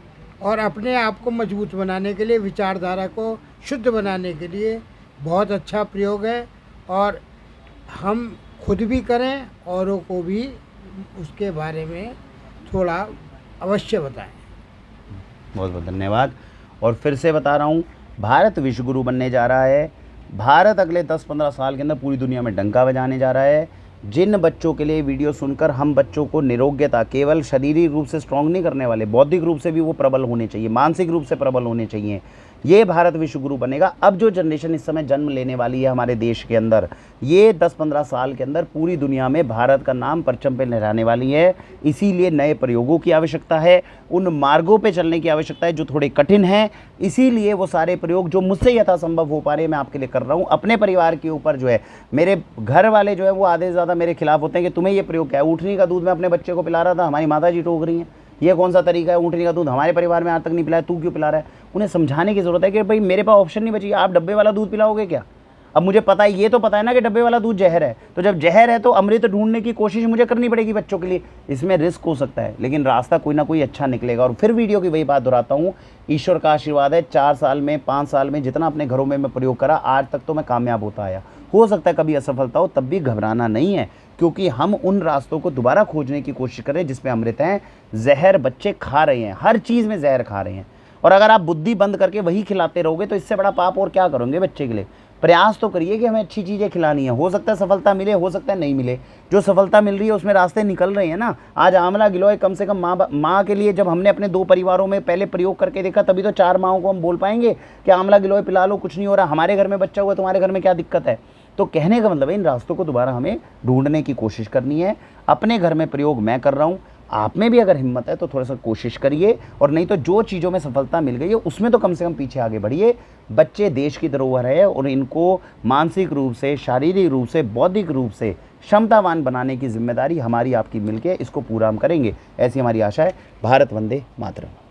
और अपने आप को मजबूत बनाने के लिए, विचारधारा को शुद्ध बनाने के लिए बहुत अच्छा प्रयोग है। और हम खुद भी करें, औरों को भी उसके बारे में थोड़ा अवश्य बताएं। बहुत बहुत धन्यवाद। और फिर से बता रहा हूँ, भारत विश्व गुरु बनने जा रहा है। भारत अगले 10-15 साल के अंदर पूरी दुनिया में डंका बजाने जा रहा है। जिन बच्चों के लिए वीडियो सुनकर हम बच्चों को निरोग्यता, केवल शारीरिक रूप से स्ट्रांग नहीं करने वाले, बौद्धिक रूप से भी वो प्रबल होने चाहिए, मानसिक रूप से प्रबल होने चाहिए, ये भारत विश्व गुरु बनेगा। अब जो जनरेशन इस समय जन्म लेने वाली है हमारे देश के अंदर, ये 10-15 साल के अंदर पूरी दुनिया में भारत का नाम परचम पे लहराने वाली है। इसीलिए नए प्रयोगों की आवश्यकता है, उन मार्गों पे चलने की आवश्यकता है जो थोड़े कठिन हैं। इसीलिए वो सारे प्रयोग जो मुझसे यथासंभव हो पा रहे हैं मैं आपके लिए कर रहा हूँ। अपने परिवार के ऊपर जो है, मेरे घर वाले जो है वो आधे से ज़्यादा मेरे खिलाफ होते हैं कि तुम्हें ये प्रयोग क्या है। ऊँटनी का दूध मैं अपने बच्चे को पिला रहा था, हमारी माता जी टोक रही हैं, ये कौन सा तरीका है, ऊँटनी का दूध हमारे परिवार में आज तक नहीं पिलाया, तू क्यों पिला रहा है। उन्हें समझाने की ज़रूरत है कि भाई मेरे पास ऑप्शन नहीं बची, आप डब्बे वाला दूध पिलाओगे क्या। अब मुझे पता है, ये तो पता है ना कि डब्बे वाला दूध जहर है, तो जब जहर है तो अमृत ढूंढने की कोशिश मुझे करनी पड़ेगी बच्चों के लिए। इसमें रिस्क हो सकता है लेकिन रास्ता कोई ना कोई अच्छा निकलेगा। और फिर वीडियो की वही बात दोहराता हूँ, ईश्वर का आशीर्वाद है, 4 साल में 5 साल में जितना अपने घरों में मैं प्रयोग करा आज तक तो मैं कामयाब होता आया। हो सकता है कभी असफलता हो, तब भी घबराना नहीं है, क्योंकि हम उन रास्तों को दोबारा खोजने की कोशिश कर रहे हैं जिसमें अमृत है। जहर बच्चे खा रहे हैं, हर चीज़ में जहर खा रहे हैं, और अगर आप बुद्धि बंद करके वही खिलाते रहोगे तो इससे बड़ा पाप और क्या करोगे बच्चे के लिए। प्रयास तो करिए कि हमें अच्छी चीज़ें खिलानी है। हो सकता है सफलता मिले, हो सकता है नहीं मिले, जो सफलता मिल रही है उसमें रास्ते निकल रहे हैं ना। आज आंवला गिलोय कम से कम माँ के लिए जब हमने अपने 2 परिवारों में पहले प्रयोग करके देखा, तभी तो 4 माँओं को हम बोल पाएंगे कि आंवला गिलोय पिला लो, कुछ नहीं हो रहा, हमारे घर में बच्चा हुआ, तुम्हारे घर में क्या दिक्कत है। तो कहने का मतलब है इन रास्तों को दोबारा हमें ढूंढने की कोशिश करनी है। अपने घर में प्रयोग मैं कर रहा हूँ, आप में भी अगर हिम्मत है तो थोड़ा सा कोशिश करिए, और नहीं तो जो चीज़ों में सफलता मिल गई है उसमें तो कम से कम पीछे आगे बढ़िए। बच्चे देश की धरोहर है और इनको मानसिक रूप से, शारीरिक रूप से, बौद्धिक रूप से क्षमतावान बनाने की जिम्मेदारी हमारी आपकी मिलके इसको पूरा हम करेंगे, ऐसी हमारी आशा है। भारत वंदे मातरम।